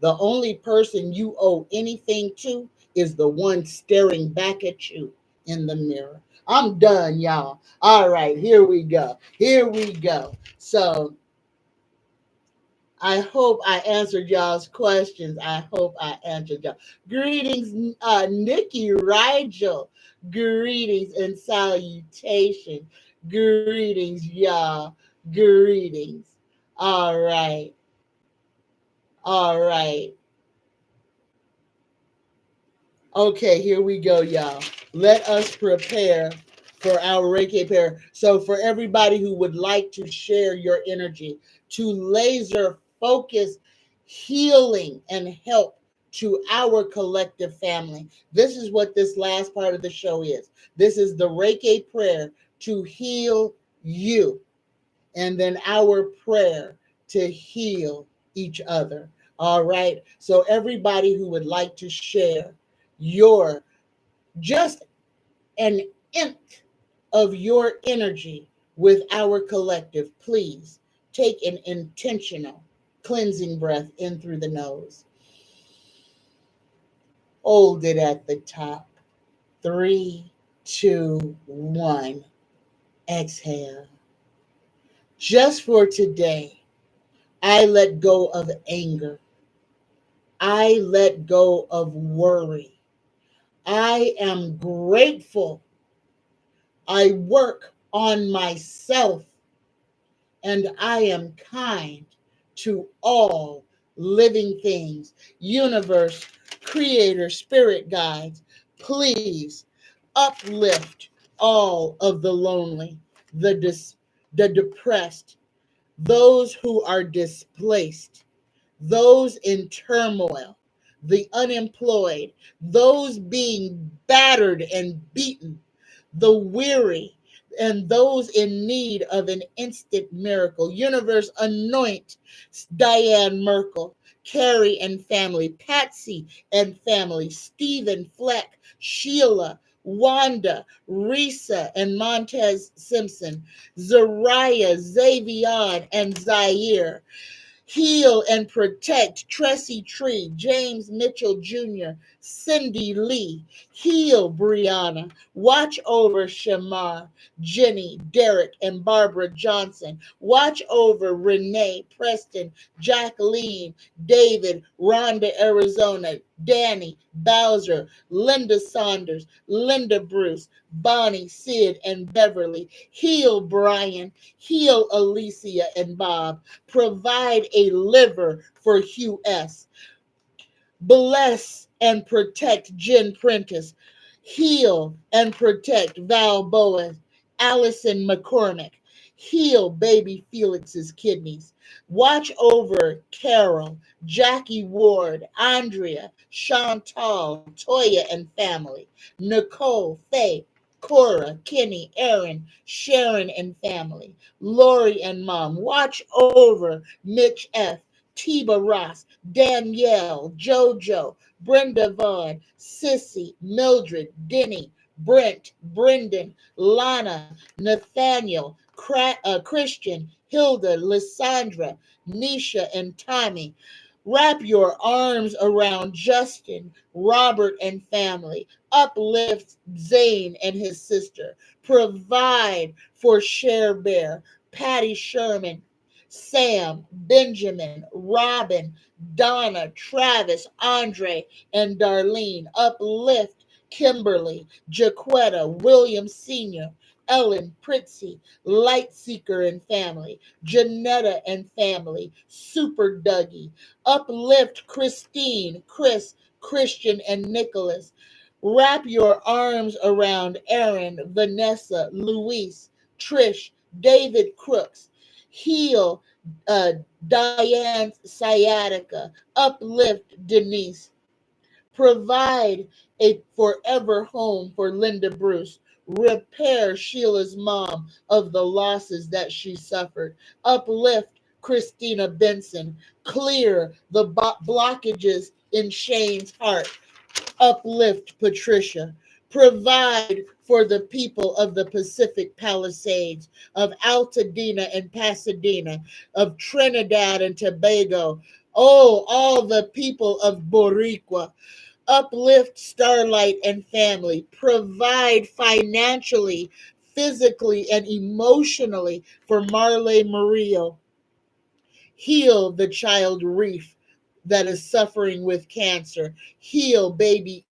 The only person you owe anything to is the one staring back at you in the mirror. I'm done, y'all. All right, here we go. So I hope I answered y'all's questions. I hope I answered y'all. Greetings, Nikki Rigel. Greetings and salutation. Greetings, y'all. Greetings. All right. All right. Okay, here we go, y'all. Let us prepare for our Reiki prayer. So, for everybody who would like to share your energy, to laser focus healing and help to our collective family, this is what this last part of the show is. This is the Reiki prayer to heal you, and then our prayer to heal each other. All right. So, everybody who would like to share your just an inch of your energy with our collective, please take an intentional cleansing breath in through the nose. Hold it at the top. 3, 2, 1. Exhale. Just for today, I let go of anger. I let go of worry. I am grateful. I work on myself, and I am kind to all living things. Universe, creator, spirit guides, please uplift all of the lonely, the depressed, those who are displaced, those in turmoil, the unemployed, those being battered and beaten, the weary, and those in need of an instant miracle. Universe, anoint Diane Merkel, Carrie and family, Patsy and family, Stephen Fleck, Sheila, Wanda, Risa and Montez Simpson, Zariah, Xavion, and Zaire. Heal and protect Tressie Tree, James Mitchell Jr., Cindy Lee. Heal Brianna. Watch over Shamar, Jenny, Derek, and Barbara Johnson. Watch over Renee, Preston, Jacqueline, David, Rhonda, Arizona, Danny, Bowser, Linda Saunders, Linda Bruce, Bonnie, Sid, and Beverly. Heal Brian. Heal Alicia and Bob. Provide a liver for Hugh S. Bless and protect Jen Prentice. Heal and protect Val Boas, Allison McCormick. Heal baby Felix's kidneys. Watch over Carol, Jackie Ward, Andrea, Chantal, Toya and family. Nicole, Faye, Cora, Kenny, Aaron, Sharon and family. Lori and mom. Watch over Mitch F., Tiba Ross, Danielle, JoJo, Brenda Vaughn, Sissy, Mildred, Denny, Brent, Brendan, Lana, Nathaniel, Christian, Hilda, Lysandra, Nisha, and Tommy. Wrap your arms around Justin, Robert, and family. Uplift Zane and his sister. Provide for Cher Bear, Patty Sherman, Sam, Benjamin, Robin, Donna, Travis, Andre, and Darlene. Uplift Kimberly, Jaquetta, William Sr., Ellen, Pritzy, Lightseeker and family, Janetta and family, Super Dougie. Uplift Christine, Chris, Christian, and Nicholas. Wrap your arms around Aaron, Vanessa, Luis, Trish, David Crooks. Heal Diane Sciatica. Uplift Denise. Provide a forever home for Linda Bruce. Repair Sheila's mom of the losses that she suffered. Uplift Christina Benson. Clear the blockages in Shane's heart. Uplift Patricia. Provide for the people of the Pacific Palisades, of Altadena and Pasadena, of Trinidad and Tobago. Oh, all the people of Boricua. Uplift Starlight and family. Provide financially, physically, and emotionally for Marley Murillo. Heal the child Reef that is suffering with cancer. Heal baby